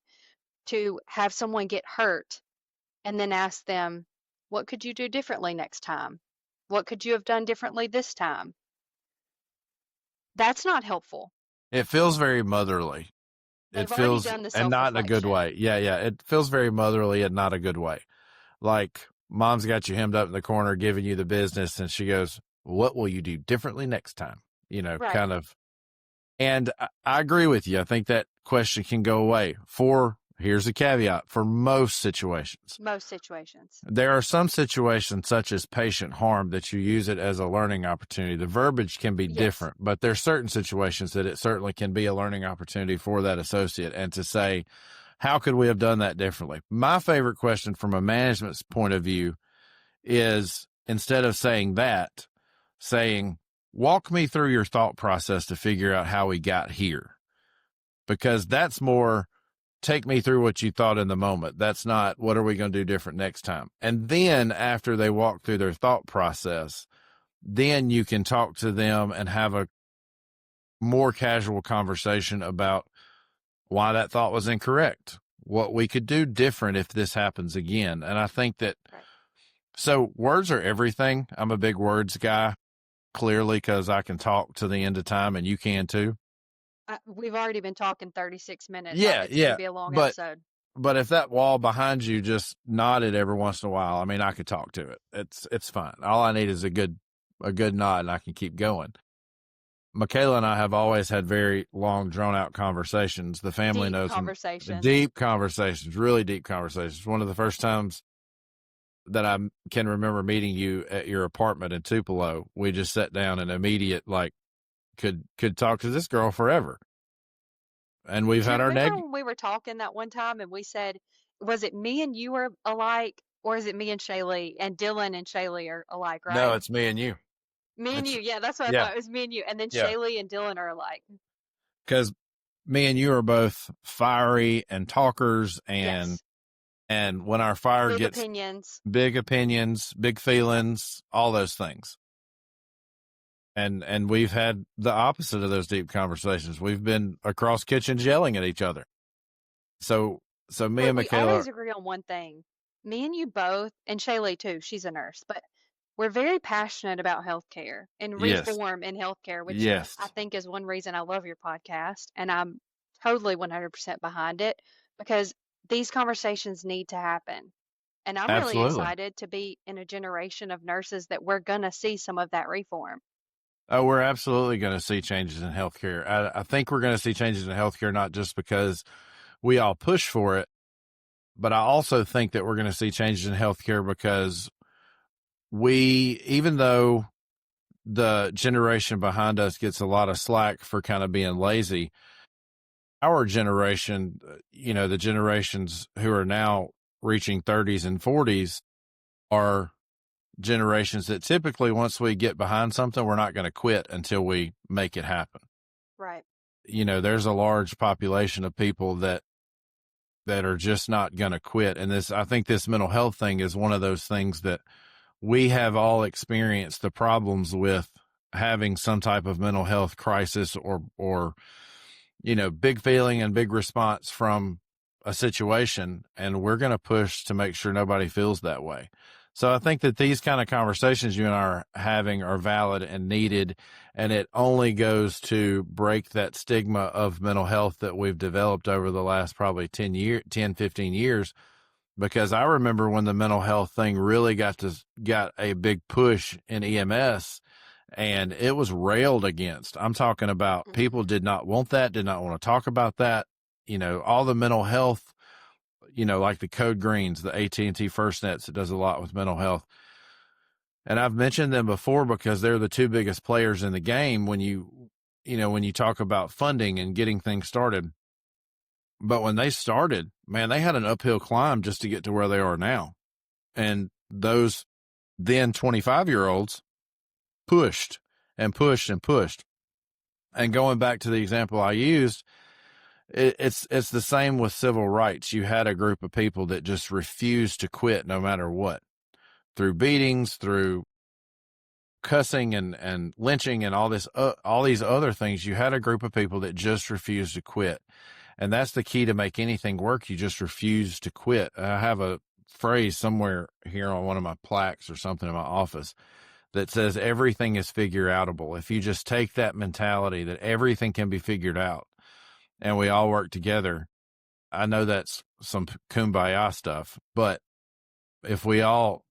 to have someone get hurt and then ask them, what could you do differently next time? What could you have done differently this time? That's not helpful. It feels very motherly. It They've already feels, done the and not in a good self-reflection. way. Yeah, yeah. It feels very motherly and not a good way. Like mom's got you hemmed up in the corner, giving you the business, and she goes, "What will you do differently next time?" Right. Kind of. And I agree with you. I think that question can go away here's a caveat, for most situations. Most situations. There are some situations, such as patient harm, that you use it as a learning opportunity. The verbiage can be different, but there's certain situations that it certainly can be a learning opportunity for that associate, and to say, how could we have done that differently? My favorite question from a management's point of view is, instead of saying that, saying, walk me through your thought process to figure out how we got here. Because that's more, take me through what you thought in the moment. That's not, what are we going to do different next time? And then after they walk through their thought process, then you can talk to them and have a more casual conversation about why that thought was incorrect, what we could do different if this happens again. And I think that, so words are everything. I'm a big words guy, clearly, because I can talk to the end of time, and you can too. We've already been talking 36 minutes. Yeah, It's going to be a long episode. But if that wall behind you just nodded every once in a while, I mean, I could talk to it. It's fine. All I need is a good nod, and I can keep going. Michaela and I have always had very long, drawn out conversations. The family deep knows conversations. Deep conversations, really deep conversations. One of the first times that I can remember meeting you at your apartment in Tupelo, we just sat down and immediate, like, could talk to this girl forever. And we've had our Remember when we were talking that one time and we said, was it me and you are alike, or is it me and Shaylee? And Dylan and Shaylee are alike, right? No, it's me and you. Me and you. Yeah, that's what I thought. It was me and you. And then Shaylee and Dylan are alike. Because me and you are both fiery and talkers, and when our fire gets big opinions, big feelings, all those things. And we've had the opposite of those deep conversations. We've been across kitchens yelling at each other. So me and Michaela, we always agree on one thing. Me and you both, and Shaylee too, she's a nurse, but we're very passionate about healthcare and reform in healthcare, which I think is one reason I love your podcast. And I'm totally 100% behind it, because these conversations need to happen. And I'm really excited to be in a generation of nurses that we're going to see some of that reform. Oh, we're absolutely going to see changes in healthcare. I think we're going to see changes in healthcare, not just because we all push for it, but I also think that we're going to see changes in healthcare because even though the generation behind us gets a lot of slack for kind of being lazy, our generation, the generations who are now reaching 30s and 40s are generations that typically, once we get behind something, we're not going to quit until we make it happen. Right. There's a large population of people that are just not going to quit. And I think this mental health thing is one of those things that we have all experienced the problems with, having some type of mental health crisis or big feeling and big response from a situation. And we're going to push to make sure nobody feels that way. So I think that these kind of conversations you and I are having are valid and needed, and it only goes to break that stigma of mental health that we've developed over the last probably 10, 15 years, because I remember when the mental health thing really got a big push in EMS, and it was railed against. I'm talking about people did not want that, did not want to talk about that. All the mental health, like the Code Greens, the AT&T FirstNets, that does a lot with mental health. And I've mentioned them before because they're the two biggest players in the game when you talk about funding and getting things started. But when they started, man, they had an uphill climb just to get to where they are now. And those then 25-year-olds pushed and pushed and pushed. And going back to the example I used, It's the same with civil rights. You had a group of people that just refused to quit no matter what, through beatings, through cussing and lynching and all these other things. You had a group of people that just refused to quit. And that's the key to make anything work. You just refuse to quit. I have a phrase somewhere here on one of my plaques or something in my office that says everything is figure outable. If you just take that mentality that everything can be figured out and we all work together, I know that's some kumbaya stuff, but if we all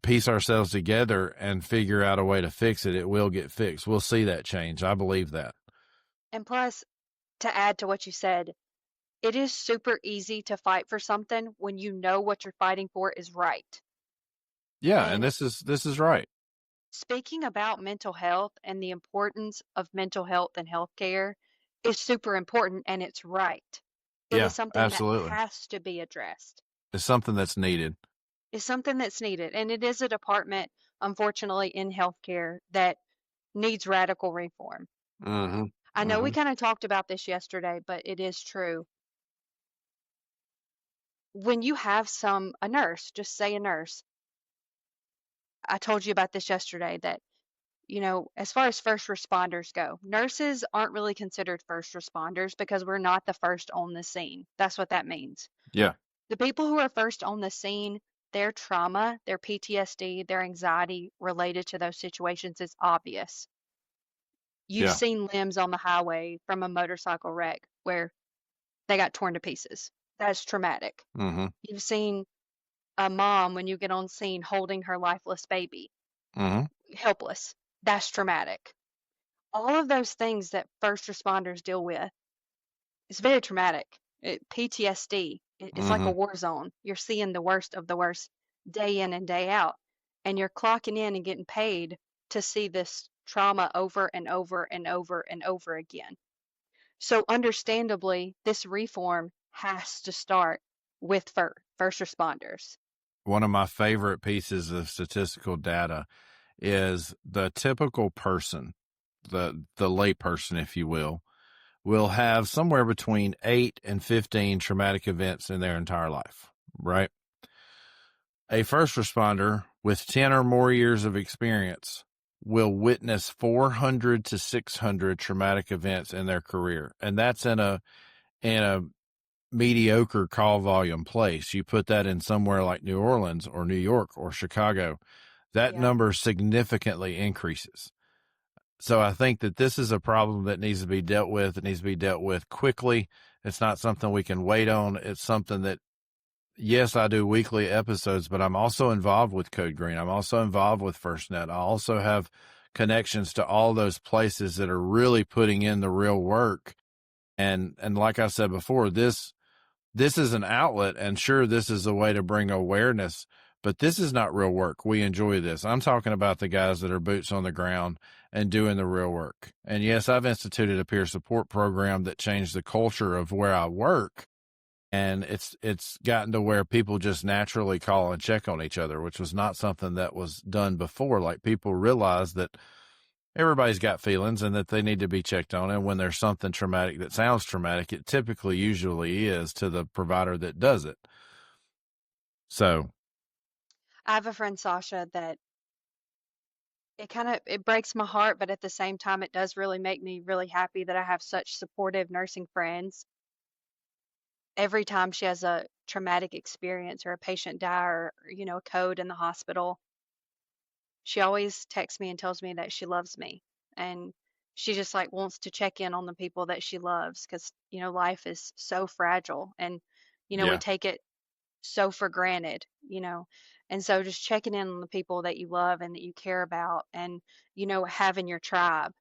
piece ourselves together and figure out a way to fix it, it will get fixed. We'll see that change. I believe that. And plus, to add to what you said, it is super easy to fight for something when you know what you're fighting for is right. Yeah, and And this is right. speaking about mental health and the importance of mental health and healthcare is super important, and it's right. It Yeah, is something that absolutely. has to be addressed. It's something that's needed. It's something that's needed, and it is a department, unfortunately, in healthcare that needs radical reform. Mm-hmm. I know we Mm-hmm. kind of talked about this yesterday, but it is true. When you have a nurse, just say a nurse. I told you about this yesterday that, as far as first responders go, nurses aren't really considered first responders because we're not the first on the scene. That's what that means. Yeah. The people who are first on the scene, their trauma, their PTSD, their anxiety related to those situations is obvious. You've Yeah. seen limbs on the highway from a motorcycle wreck where they got torn to pieces. That's traumatic. Mm-hmm. You've seen a mom when you get on scene holding her lifeless baby, Mm-hmm. helpless. That's traumatic. All of those things that first responders deal with, it's very traumatic. PTSD, it's like a Mm-hmm. war zone. You're seeing the worst of the worst day in and day out, and you're clocking in and getting paid to see this trauma over and over and over and over again. So, understandably, this reform has to start with first responders. One of my favorite pieces of statistical data is the typical person, the lay person, if you will have somewhere between 8 and 15 traumatic events in their entire life, right? A first responder with 10 or more years of experience will witness 400 to 600 traumatic events in their career. And that's in a mediocre call volume place. You put that in somewhere like New Orleans or New York or Chicago, that Yeah. number significantly increases. So I think that this is a problem that needs to be dealt with. It needs to be dealt with quickly. It's not something we can wait on. It's something that, yes, I do weekly episodes, but I'm also involved with Code Green. I'm also involved with FirstNet. I also have connections to all those places that are really putting in the real work. And like I said before, this is an outlet, and sure, this is a way to bring awareness, but this is not real work. We enjoy this. I'm talking about the guys that are boots on the ground and doing the real work. And yes, I've instituted a peer support program that changed the culture of where I work. And it's gotten to where people just naturally call and check on each other, which was not something that was done before. Like, people realize that everybody's got feelings and that they need to be checked on. And when there's something traumatic that sounds traumatic, it typically usually is to the provider that does it. So, I have a friend, Sasha, that it breaks my heart, but at the same time, it does really make me really happy that I have such supportive nursing friends. Every time she has a traumatic experience or a patient die or, a code in the hospital, she always texts me and tells me that she loves me. And she just like wants to check in on the people that she loves because, life is so fragile and, we yeah, take it so for granted. And so just checking in on the people that you love and that you care about and, having your tribe.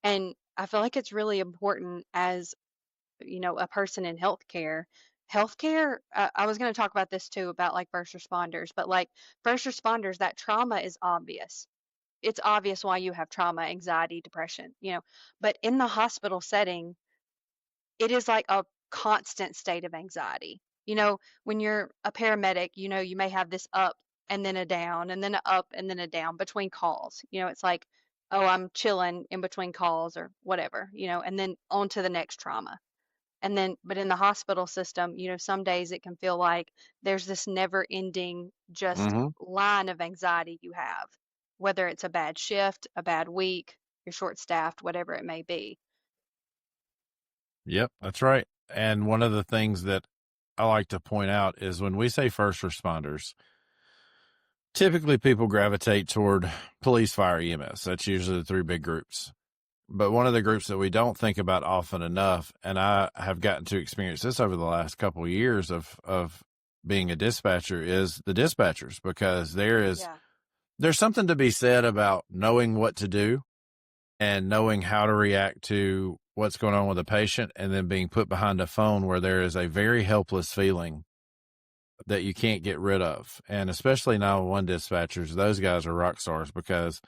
And I feel like it's really important as, a person in healthcare. Healthcare, I was going to talk about this too, about like first responders, but like first responders, that trauma is obvious. It's obvious why you have trauma, anxiety, depression. But in the hospital setting, it is like a constant state of anxiety. When you're a paramedic, you may have this up and then a down and then a up and then a down between calls. It's like, oh, I'm chilling in between calls or whatever, and then on to the next trauma. And then, but in the hospital system, some days it can feel like there's this never ending just Mm-hmm. line of anxiety you have, whether it's a bad shift, a bad week, you're short staffed, whatever it may be. Yep, that's right. And one of the things that I like to point out is when we say first responders, typically people gravitate toward police, fire, EMS. That's usually the three big groups. But one of the groups that we don't think about often enough, and I have gotten to experience this over the last couple of years of being a dispatcher, is the dispatchers, because there's something to be said about knowing what to do and knowing how to react to what's going on with a patient, and then being put behind a phone where there is a very helpless feeling that you can't get rid of. And especially 911 dispatchers, those guys are rock stars, because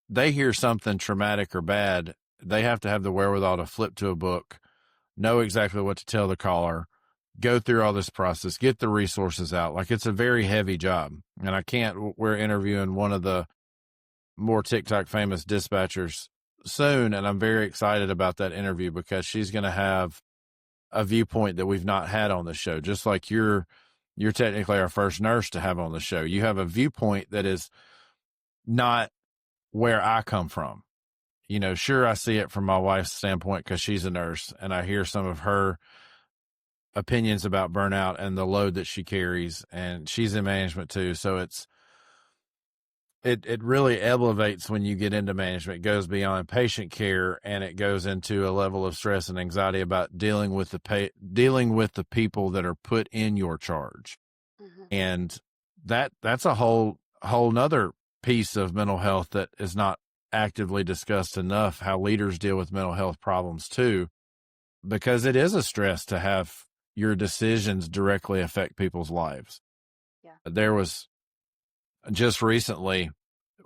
they hear something traumatic or bad, they have to have the wherewithal to flip to a book, know exactly what to tell the caller, go through all this process, get the resources out. Like, it's a very heavy job. And we're interviewing one of the more TikTok famous dispatchers soon, and I'm very excited about that interview because she's going to have a viewpoint that we've not had on the show. Just like you're technically our first nurse to have on the show. You have a viewpoint that is not where I come from. Sure, I see it from my wife's standpoint because she's a nurse, and I hear some of her opinions about burnout and the load that she carries, and she's in management too. So it really elevates when you get into management. It goes beyond patient care, and it goes into a level of stress and anxiety about dealing with the people that are put in your charge. Mm-hmm. And that's a whole nother piece of mental health that is not actively discussed enough, how leaders deal with mental health problems too, because it is a stress to have your decisions directly affect people's lives. Yeah. There was just recently,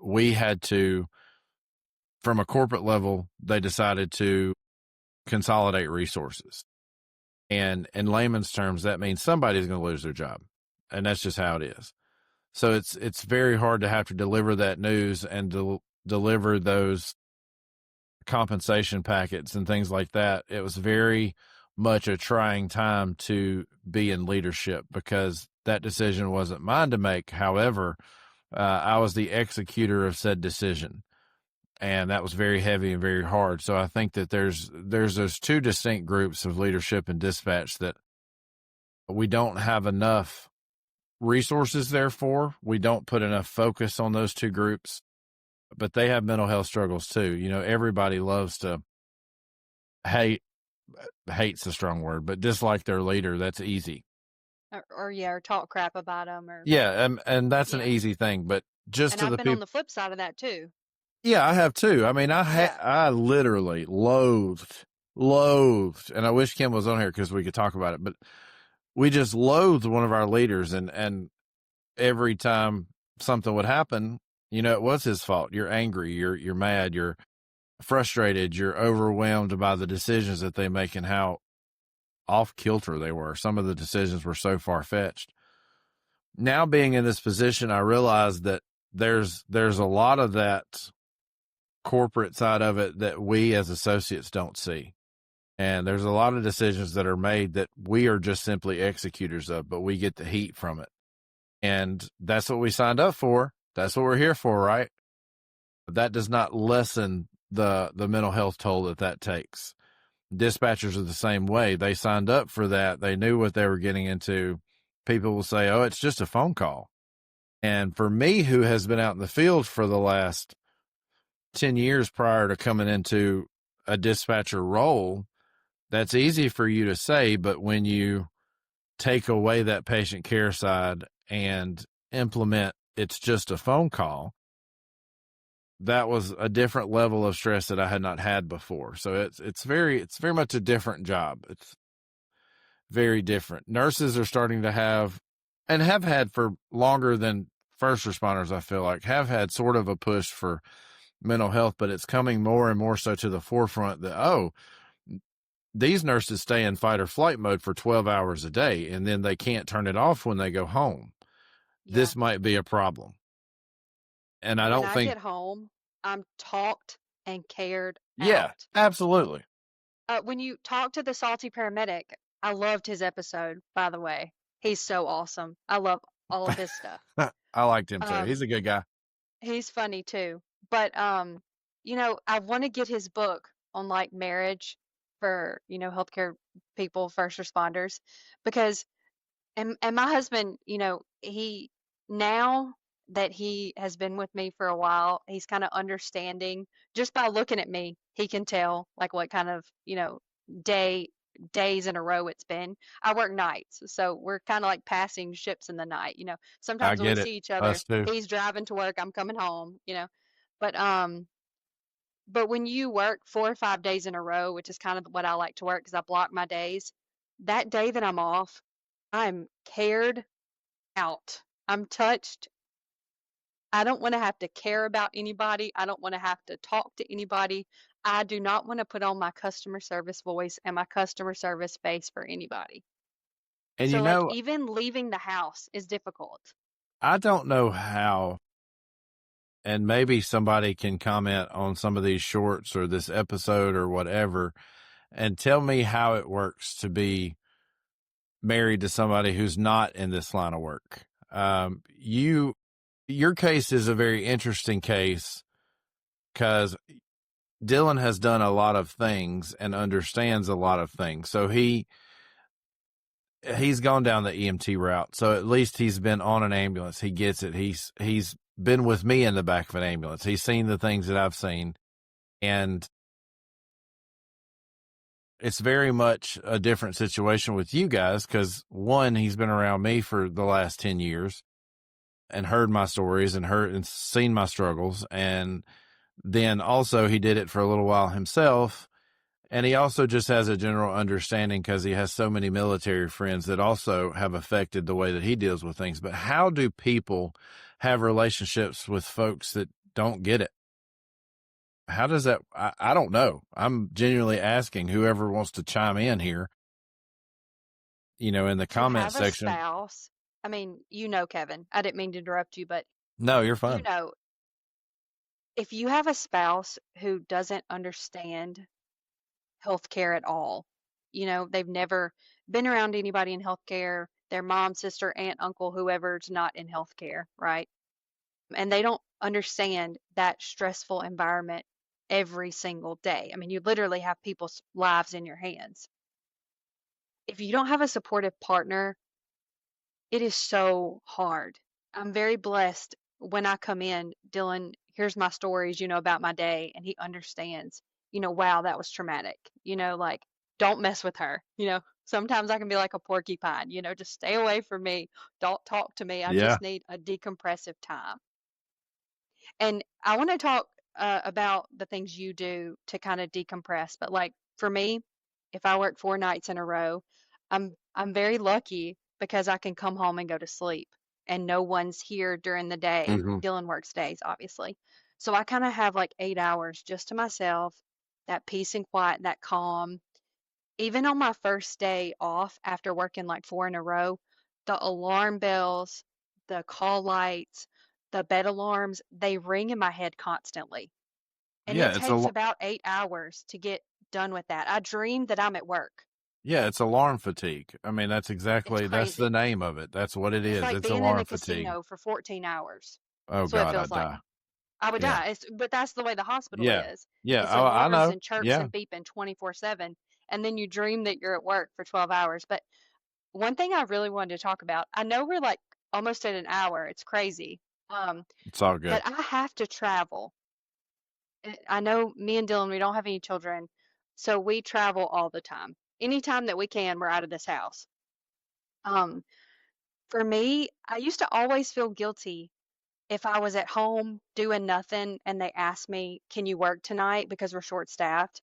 we had to, from a corporate level, they decided to consolidate resources. And in layman's terms, that means somebody's going to lose their job. And that's just how it is. So it's very hard to have to deliver that news and deliver those compensation packets and things like that. It was very much a trying time to be in leadership because that decision wasn't mine to make. However, I was the executor of said decision, and that was very heavy and very hard. So I think that there's those two distinct groups of leadership and dispatch that we don't have enough resources there for. We don't put enough focus on those two groups, but they have mental health struggles too. Everybody loves to hate's a strong word, but dislike their leader. That's easy. Or talk crap about them. And that's an easy thing, but I've been on the flip side of that too. Yeah, I have too. I mean, I literally loathed, and I wish Kim was on here because we could talk about it, but we just loathed one of our leaders, and every time something would happen, it was his fault. You're angry, you're mad, you're frustrated, you're overwhelmed by the decisions that they make and how off kilter they were. Some of the decisions were so far-fetched. Now being in this position, I realize that there's a lot of that corporate side of it that we as associates don't see. And there's a lot of decisions that are made that we are just simply executors of, but we get the heat from it. And that's what we signed up for. That's what we're here for, right? But that does not lessen the mental health toll that takes. Dispatchers are the same way. They signed up for that. They knew what they were getting into. People will say, oh, it's just a phone call. And for me, who has been out in the field for the last 10 years prior to coming into a dispatcher role, that's easy for you to say, but when you take away that patient care side and implement it's just a phone call, that was a different level of stress that I had not had before. So it's very much a different job. It's very different. Nurses are starting to have, and have had for longer than first responders, I feel like, have had sort of a push for mental health, but it's coming more and more so to the forefront that, these nurses stay in fight or flight mode for 12 hours a day, and then they can't turn it off when they go home. Yeah. This might be a problem. And I don't think... When I get home, I'm talked and cared out. Yeah, absolutely. When you talk to the salty paramedic, I loved his episode, by the way. He's so awesome. I love all of his stuff. I liked him too. Um, He's a good guy. he's funny too. But I want to get his book on like marriage for, healthcare people, first responders, because and my husband, he now that he has been with me for a while, he's kind of understanding just by looking at me, he can tell like what kind of, day days in a row it's been. I work nights, so we're kind of like passing ships in the night, I Sometimes when we get it. see each other, Us too. he's driving to work, I'm coming home. But when you work 4 or 5 days in a row, which is kind of what I like to work because I block my days, that day that I'm off, I'm cared out. I'm touched. I don't want to have to care about anybody. I don't want to have to talk to anybody. I do not want to put on my customer service voice and my customer service face for anybody. And So, like, even leaving the house is difficult. I don't know how, and maybe somebody can comment on some of these shorts or this episode or whatever, and tell me how it works to be married to somebody who's not in this line of work. Your case is a very interesting case because Dylan has done a lot of things and understands a lot of things. So he's gone down the EMT route. So at least he's been on an ambulance. He gets it. He's been with me in the back of an ambulance. He's seen the things that I've seen. And it's very much a different situation with you guys because, one, he's been around me for the last 10 years and heard my stories and seen my struggles. And then also he did it for a little while himself. And he also just has a general understanding because he has so many military friends that also have affected the way that he deals with things. But how do people have relationships with folks that don't get it? How does that? I don't know. I'm genuinely asking whoever wants to chime in here, in the comment section. If you have a spouse, I mean, Kevin, I didn't mean to interrupt you, but no, you're fine. If you have a spouse who doesn't understand healthcare at all, they've never been around anybody in healthcare, their mom, sister, aunt, uncle, whoever's not in healthcare, right? And they don't understand that stressful environment every single day. I mean, you literally have people's lives in your hands. If you don't have a supportive partner, it is so hard. I'm very blessed when I come in, Dylan, here's my stories, about my day, and he understands, wow, that was traumatic. Like, don't mess with her. Sometimes I can be like a porcupine, just stay away from me. Don't talk to me. I just need a decompressive time. And I want to talk about the things you do to kind of decompress. But like for me, if I work 4 nights in a row, I'm very lucky because I can come home and go to sleep and no one's here during the day. Mm-hmm. Dylan works days, obviously. So I kind of have like 8 hours just to myself, that peace and quiet, that calm. Even on my first day off after working like 4 in a row, the alarm bells, the call lights, the bed alarms, they ring in my head constantly. And it takes about 8 hours to get done with that. I dream that I'm at work. Yeah, it's alarm fatigue. I mean, that's the name of it. That's what it is. Like it's being alarm in a fatigue. casino for 14 hours. Oh, that's God, what it feels I'd like. die. I would die. But that's the way the hospital is. Yeah, It's I alarms know. and chirps and beeping 24/7. And then you dream that you're at work for 12 hours. But one thing I really wanted to talk about, I know we're like almost at an hour. It's crazy. It's all good. But I have to travel. I know me and Dylan, we don't have any children, so we travel all the time. Anytime that we can, we're out of this house. For me, I used to always feel guilty if I was at home doing nothing and they asked me, "Can you work tonight?" because we're short-staffed.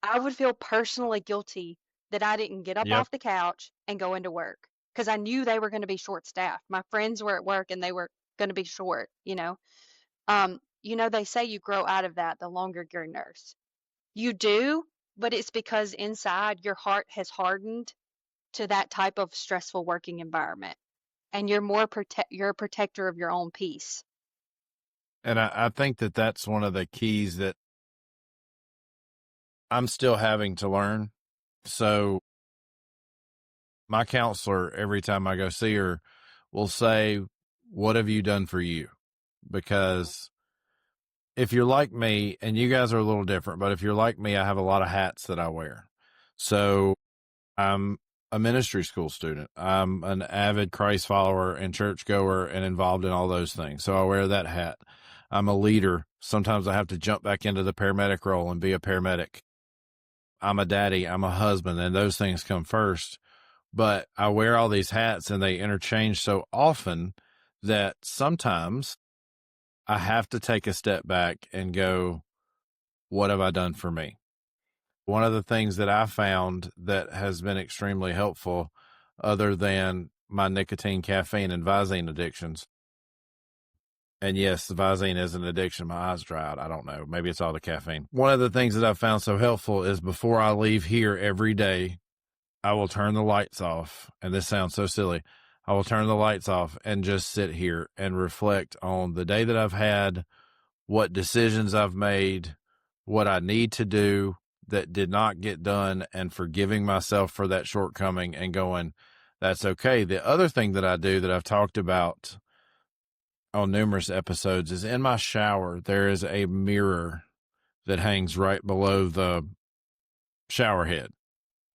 I would feel personally guilty that I didn't get up off the couch and go into work because I knew they were going to be short-staffed. My friends were at work and they were going to be short. They say you grow out of that the longer you're a nurse. You do, but it's because inside your heart has hardened to that type of stressful working environment, and you're a protector of your own peace. And I think that that's one of the keys that I'm still having to learn. So my counselor, every time I go see her, will say, "What have you done for you?" Because if you're like me, and you guys are a little different, but if you're like me, I have a lot of hats that I wear. So I'm a ministry school student. I'm an avid Christ follower and churchgoer and involved in all those things. So I wear that hat. I'm a leader. Sometimes I have to jump back into the paramedic role and be a paramedic. I'm a daddy. I'm a husband, and those things come first. But I wear all these hats and they interchange so often that sometimes I have to take a step back and go, what have I done for me? One of the things that I found that has been extremely helpful, other than my nicotine, caffeine, and Visine addictions. And yes, the Visine is an addiction. My eyes dried. I don't know. Maybe it's all the caffeine. One of the things that I've found so helpful is before I leave here every day, I will turn the lights off. And this sounds so silly. I will turn the lights off and just sit here and reflect on the day that I've had, what decisions I've made, what I need to do that did not get done, and forgiving myself for that shortcoming and going, that's okay. The other thing that I do that I've talked about on numerous episodes is in my shower, there is a mirror that hangs right below the shower head,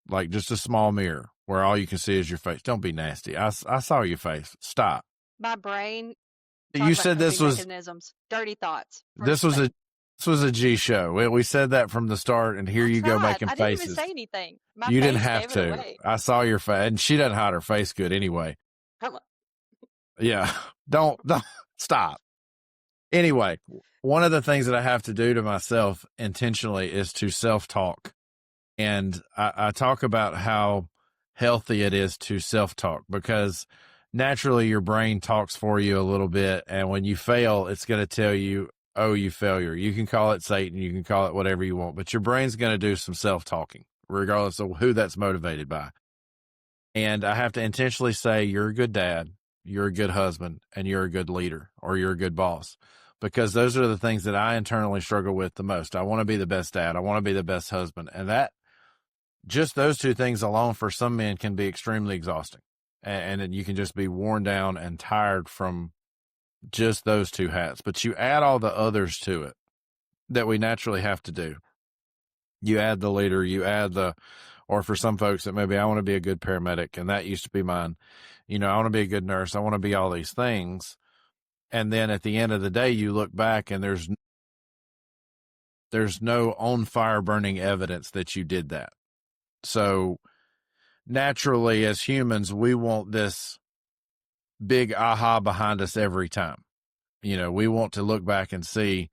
like just a small mirror where all you can see is your face. Don't be nasty. I saw your face. Stop. My brain. You said this was mechanisms, dirty thoughts. This was a G show. We said that from the start, and here you go making faces. I didn't even say anything. You didn't have to. I saw your face, and she doesn't hide her face good anyway. Come on. Yeah, don't stop. Anyway, one of the things that I have to do to myself intentionally is to self-talk, and I talk about how healthy it is to self-talk, because naturally your brain talks for you a little bit, and when you fail, it's going to tell you, oh, you failure. You can call it Satan, you can call it whatever you want, but your brain's going to do some self-talking, regardless of who that's motivated by. And I have to intentionally say, you're a good dad, you're a good husband, and you're a good leader, or you're a good boss, because those are the things that I internally struggle with the most. I want to be the best dad. I want to be the best husband. And that, just those two things alone for some men can be extremely exhausting. And you can just be worn down and tired from just those two hats. But you add all the others to it that we naturally have to do. You add the leader, you add or for some folks that maybe I want to be a good paramedic, and that used to be mine. I want to be a good nurse. I want to be all these things. And then at the end of the day, you look back and there's no on fire burning evidence that you did that. So naturally, as humans, we want this big aha behind us every time. We want to look back and see,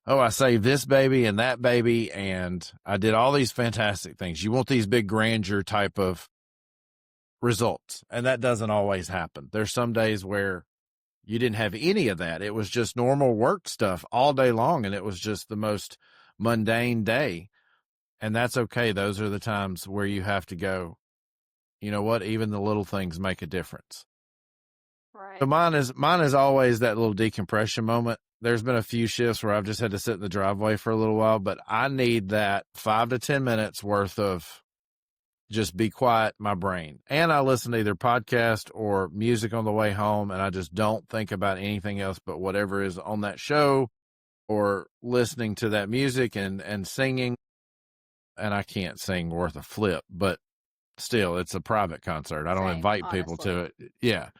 oh, I saved this baby and that baby, and I did all these fantastic things. You want these big grandeur type of results, and that doesn't always happen. There's some days where you didn't have any of that. It was just normal work stuff all day long, and it was just the most mundane day. And that's okay. Those are the times where you have to go, you know what? Even the little things make a difference. Right. So mine is always that little decompression moment. There's been a few shifts where I've just had to sit in the driveway for a little while, but I need that 5 to 10 minutes worth of just be quiet, my brain. And I listen to either podcast or music on the way home, and I just don't think about anything else but whatever is on that show, or listening to that music and singing. And I can't sing worth a flip, but still, it's a private concert. I don't invite people to it. Yeah.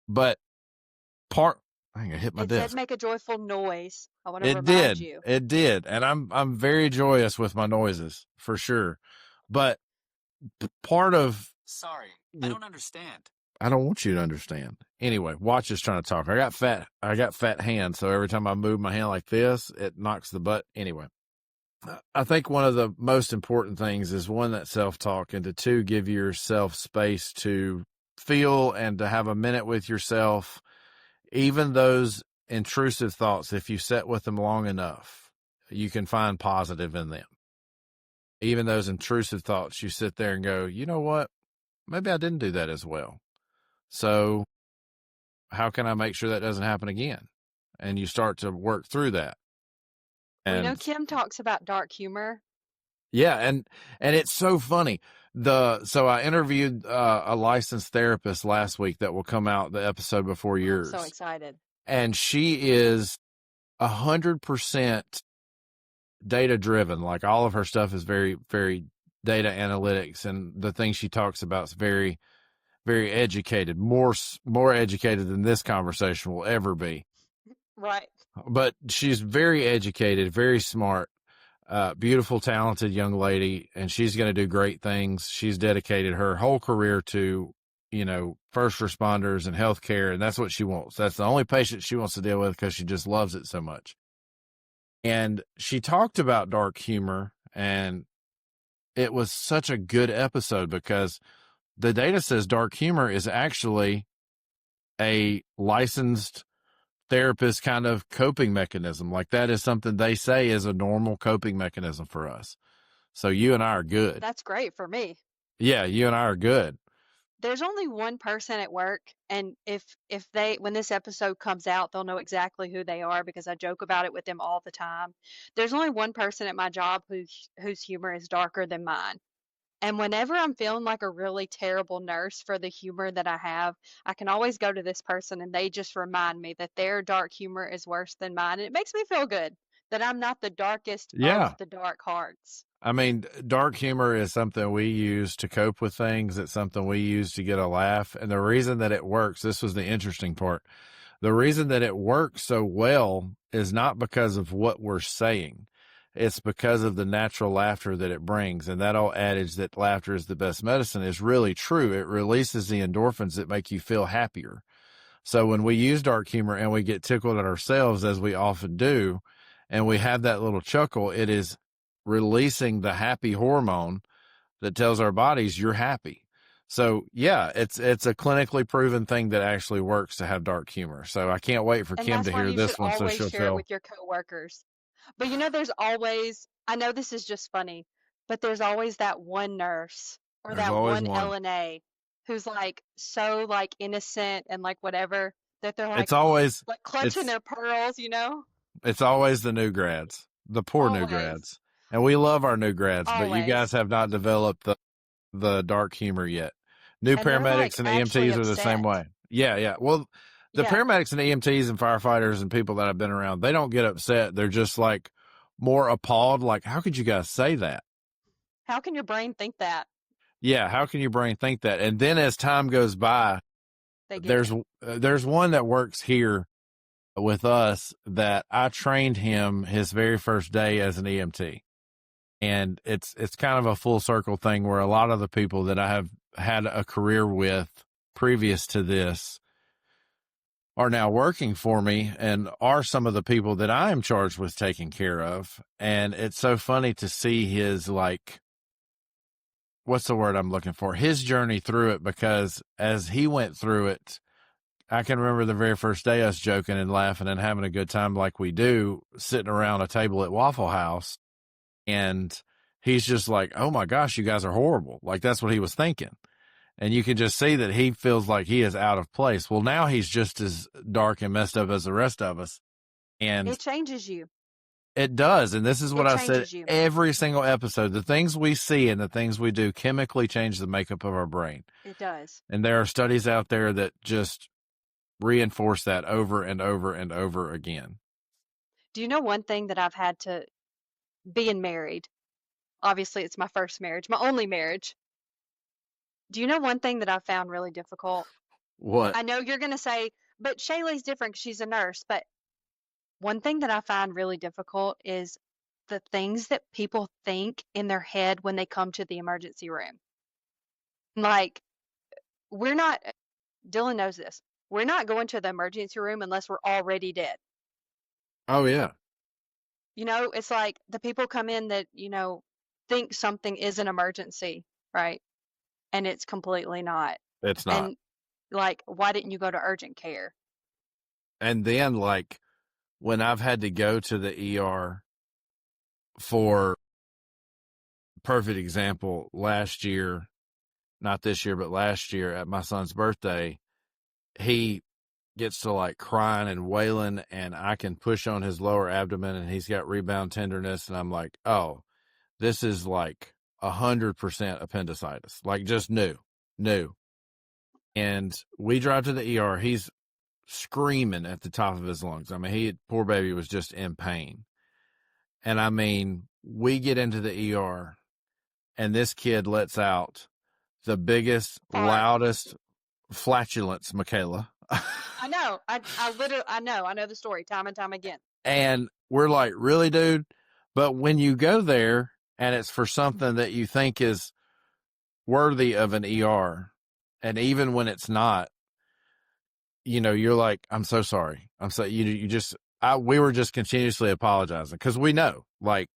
But I think I hit my desk. It did make a joyful noise. I want to remind you. It did. And I'm very joyous with my noises, for sure. But part of... Sorry, I don't understand. I don't want you to understand. Anyway, Watch is trying to talk. I got fat hands, so every time I move my hand like this, it knocks the butt. Anyway, I think one of the most important things is, one, that self-talk, and to two, give yourself space to feel and to have a minute with yourself. Even those intrusive thoughts, if you sit with them long enough, you can find positive in them. Even those intrusive thoughts, you sit there and go, you know what? Maybe I didn't do that as well. So how can I make sure that doesn't happen again? And you start to work through that. And Kim talks about dark humor Yeah. And it's so funny. So I interviewed a licensed therapist last week that will come out the episode before I'm so yours. excited. And she is 100% data driven. Like all of her stuff is very, very data analytics, and the things she talks about is very, very educated, more educated than this conversation will ever be. Right. But she's very educated, very smart, beautiful, talented young lady, and she's going to do great things. She's dedicated her whole career to, first responders and healthcare, and that's what she wants. That's the only patient she wants to deal with because she just loves it so much. And she talked about dark humor, and it was such a good episode because the data says dark humor is actually a licensed therapist kind of coping mechanism. Like that is something they say is a normal coping mechanism for us. So you and I are good. That's great for me. Yeah, you and I are good. There's only one person at work, and if when this episode comes out, they'll know exactly who they are because I joke about it with them all the time. There's only one person at my job whose humor is darker than mine. And whenever I'm feeling like a really terrible nurse for the humor that I have, I can always go to this person and they just remind me that their dark humor is worse than mine. And it makes me feel good that I'm not the darkest Yeah. of the dark hearts. I mean, dark humor is something we use to cope with things. It's something we use to get a laugh. And the reason that it works, this was the interesting part. The reason that it works so well is not because of what we're saying. It's because of the natural laughter that it brings. And that old adage that laughter is the best medicine is really true. It releases the endorphins that make you feel happier. So when we use dark humor and we get tickled at ourselves, as we often do, and we have that little chuckle, it is releasing the happy hormone that tells our bodies you're happy. So yeah, it's a clinically proven thing that actually works to have dark humor. So I can't wait for And Kim that's to why hear you should this one so always she'll share it feel. with your coworkers. But there's always, I know this is just funny, but there's always that one nurse or There's that always one one. LNA who's like so like innocent and like whatever that they're like clutching their pearls, It's always the new grads, the poor new Always. grads. And we love our new grads, but you Always. guys have not developed the dark humor yet. New And they're, like, paramedics and actually EMTs are the same upset. way. Yeah. Well, the Yeah. paramedics and EMTs and firefighters and people that I've been around, they don't get upset. They're just like more appalled. Like, how could you guys say that? How can your brain think that? Yeah. How can your brain think that? And then as time goes by, They get there's one that works here with us that I trained him his very first day as an EMT. And it's kind of a full circle thing where a lot of the people that I have had a career with previous to this are now working for me and are some of the people that I am charged with taking care of. And it's so funny to see his, like, what's the word I'm looking for? His journey through it, because as he went through it, I can remember the very first day us joking and laughing and having a good time like we do, sitting around a table at Waffle House. And he's just like, oh my gosh, you guys are horrible. Like that's what he was thinking. And you can just see that he feels like he is out of place. Well, now he's just as dark and messed up as the rest of us. And it changes you. It does. And this is what I said you. every single episode. The things we see and the things we do chemically change the makeup of our brain. It does. And there are studies out there that just reinforce that over and over and over again. Do you know one thing that I've had to being married? Obviously, it's my first marriage, my only marriage. Do you know one thing that I found really difficult? What? I know you're going to say, but Shaylee's different 'cause she's a nurse. But one thing that I find really difficult is the things that people think in their head when they come to the emergency room. Like, Dylan knows this. We're not going to the emergency room unless we're already dead. Oh, yeah. It's like the people come in that, think something is an emergency, right? And it's completely not. It's not. And like, why didn't you go to urgent care? And then, like, when I've had to go to the ER for, perfect example, last year, not this year, but last year at my son's birthday, he gets to like crying and wailing, and I can push on his lower abdomen and he's got rebound tenderness. And I'm like, oh, this is like 100% appendicitis, like just new. And we drive to the ER. He's screaming at the top of his lungs. I mean, poor baby was just in pain. And I mean, we get into the ER and this kid lets out the biggest, loudest flatulence, Michaela. I know. I know the story time and time again. And we're like, really, dude? But when you go there and it's for something that you think is worthy of an ER, and even when it's not, you know, you're like, I'm so sorry. We were just continuously apologizing because we know, like,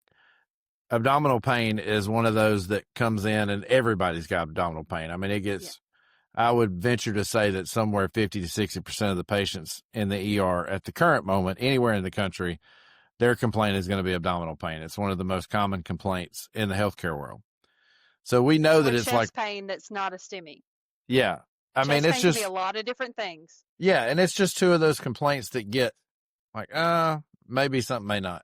abdominal pain is one of those that comes in and everybody's got abdominal pain. I mean, it gets, I would venture to say that somewhere 50 to 60% of the patients in the ER at the current moment, anywhere in the country, their complaint is going to be abdominal pain. It's one of the most common complaints in the healthcare world. So we know that it's chest like pain that's not a STEMI. Yeah. I mean, it's pain just can be a lot of different things. Yeah, and it's just two of those complaints that get like, maybe something may not.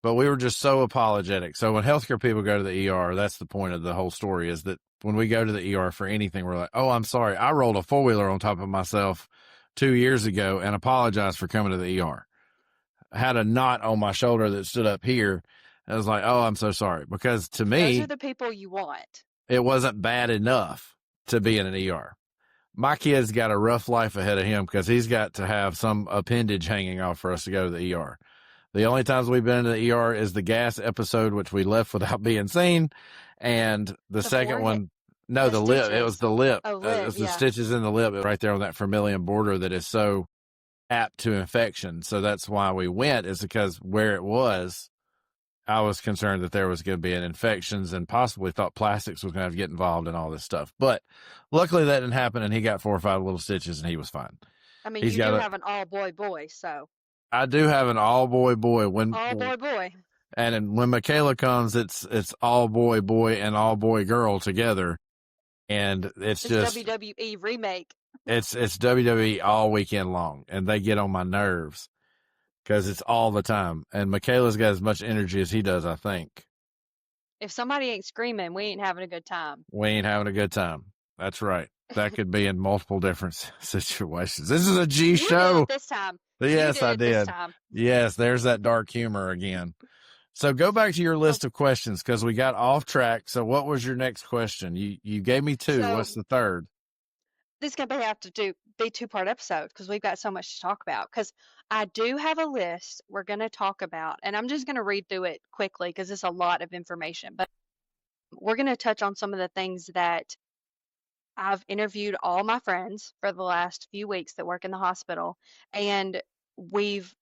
But we were just so apologetic. So when healthcare people go to the ER, that's the point of the whole story, is that when we go to the ER for anything, we're like, oh, I'm sorry. I rolled a four-wheeler on top of myself 2 years ago and apologized for coming to the ER. I had a knot on my shoulder that stood up here. I was like, oh, I'm so sorry. Because to me, those are the people you want. It wasn't bad enough to be in an ER. My kid's got a rough life ahead of him because he's got to have some appendage hanging off for us to go to the ER. The only times we've been in the ER is the gas episode, which we left without being seen. And the second one, no, the lip. It was the lip. Oh, lip, it was the stitches in the lip right there on that vermilion border that is so apt to infection. So that's why we went, is because where it was, I was concerned that there was going to be an infections and possibly thought plastics was going to get involved in all this stuff. But luckily that didn't happen, and he got 4 or 5 little stitches and he was fine. I mean, you do have an all-boy boy, so. I do have an all-boy boy. Boy. And when Michaela comes, it's all boy and all boy girl together. And it's just WWE remake. It's WWE all weekend long, and they get on my nerves because it's all the time. And Michaela's got as much energy as he does, I think. If somebody ain't screaming, we ain't having a good time. We ain't having a good time. That's right. That could be in multiple different situations. This is a G show. You did it this time. Yes, I did. Yes, there's that dark humor again. So go back to your list of questions because we got off track. So what was your next question? You gave me 2. What's the third? This is going to have to be 2-part episode because we've got so much to talk about. Because I do have a list we're going to talk about, and I'm just going to read through it quickly because it's a lot of information. But we're going to touch on some of the things that I've interviewed all my friends for the last few weeks that work in the hospital, and we've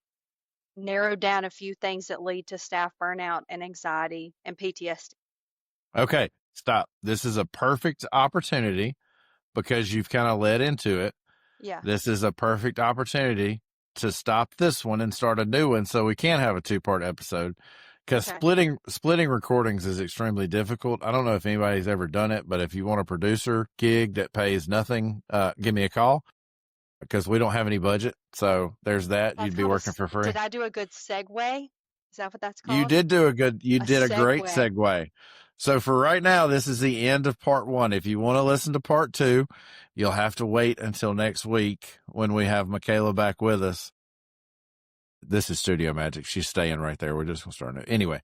narrowed down a few things that lead to staff burnout and anxiety and PTSD. Okay, stop. This is a perfect opportunity because you've kind of led into it. Yeah. This is a perfect opportunity to stop this one and start a new one so we can have a 2-part episode. Because splitting recordings is extremely difficult. I don't know if anybody's ever done it, but if you want a producer gig that pays nothing, give me a call because we don't have any budget. So there's that. You'd be working for free. Did I do a good segue? Is that what that's called? You did do a great segue. So for right now, this is the end of part 1. If you want to listen to part 2, you'll have to wait until next week when we have Michaela back with us. This is Studio Magic. She's staying right there. We're just going to start new. Anyway,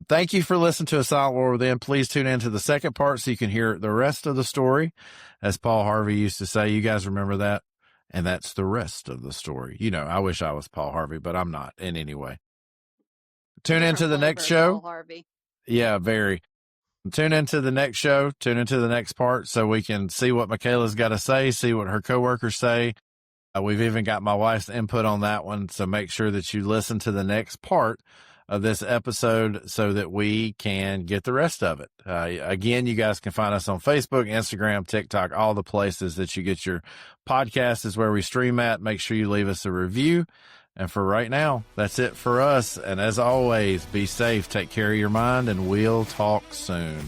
thank you for listening to A Silent War Within. Please tune in to the second part so you can hear the rest of the story. As Paul Harvey used to say, you guys remember that? And that's the rest of the story. You know, I wish I was Paul Harvey, but I'm not in any way. Tune into the next show. Paul Harvey. Yeah, very. Tune into the next show. Tune into the next part so we can see what Michaela's got to say, see what her coworkers say. We've even got my wife's input on that one. So make sure that you listen to the next part of this episode so that we can get the rest of it. Again, you guys can find us on Facebook, Instagram, TikTok, all the places that you get your podcast is where we stream at. Make sure you leave us a review. And for right now, that's it for us. And as always, be safe, take care of your mind, and we'll talk soon.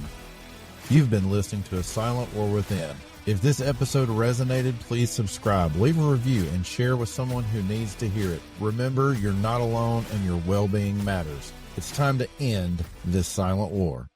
You've been listening to A Silent War Within. If this episode resonated, please subscribe, leave a review, and share with someone who needs to hear it. Remember, you're not alone and your well-being matters. It's time to end this silent war.